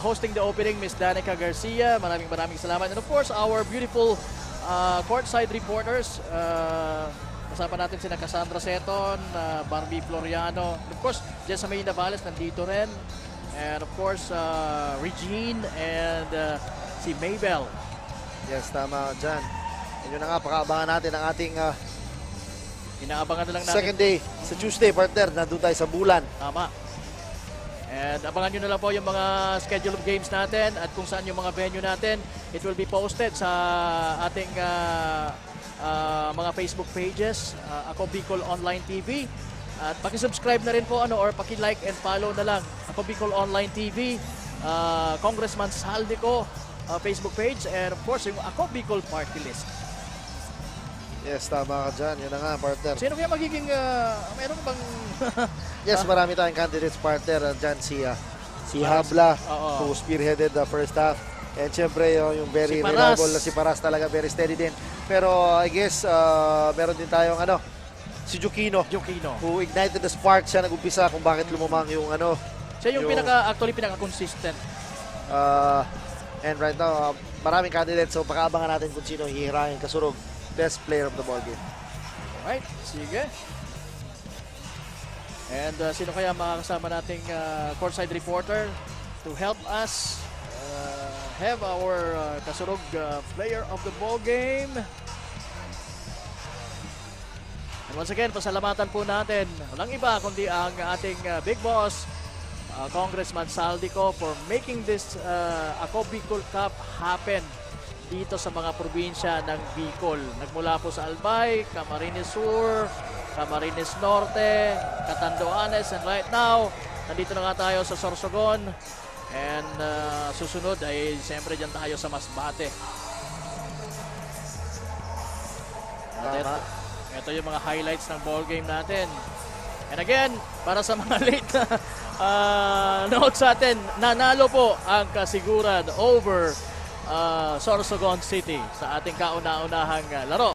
Hosting the opening, Miss Danica Garcia. Maraming salamat. And of course, our beautiful courtside reporters. Kasama natin sina Cassandra Seton, Barbie Floriano. And of course, Jessa May Navales nandito rin. And of course, Regine and si Maybell. Yes, tama dyan. And yun na nga, pakaabangan natin ang ating inaabangan na lang natin. Second day, sa Tuesday, partner. Nandun tayo sa Bulan. Tama. And abangan nyo na lang po yung mga schedule of games natin at kung saan yung mga venue natin. It will be posted sa ating mga Facebook pages. Ako Bicol Online TV. At paki-subscribe na rin po or paki-like and follow na lang. Ako Bicol Online TV, Congressman Saldico Facebook page, and of course yung Ako Bicol Party List. Yes, tama ka dyan. Yun na nga, partner. Sino kaya magiging, meron bang... Yes, marami tayong candidates, partner. Dyan si Habla, who spearheaded the first half. And syempre yung very reliable na si Paras talaga, very steady din. Pero I guess meron din tayong si Jukino, who ignited the spark. Siya nag-umpisa kung bakit lumamang yung siya yung pinaka-consistent. And right now, maraming candidates. So pakaabangan natin kung sino hihirangin kasurog best player of the ball game. Alright, sige. And sino kaya makakasama nating courtside reporter to help us have our kasurog player of the ball game. And once again, pasalamatan po natin. Walang iba kundi ang ating big boss, Congressman Saldico, for making this Ako Bicol Cup happen dito sa mga probinsya ng Bicol. Nagmula po sa Albay, Camarines Sur, Camarines Norte, Catanduanes, and right now, nandito na nga tayo sa Sorsogon. And susunod ay siyempre dyan tayo sa Masbate. Ito yung mga highlights ng ball game natin. And again, para sa mga late notes sa atin, nanalo po ang Kasiguran over Sorsogon City sa ating kauna-unahang laro.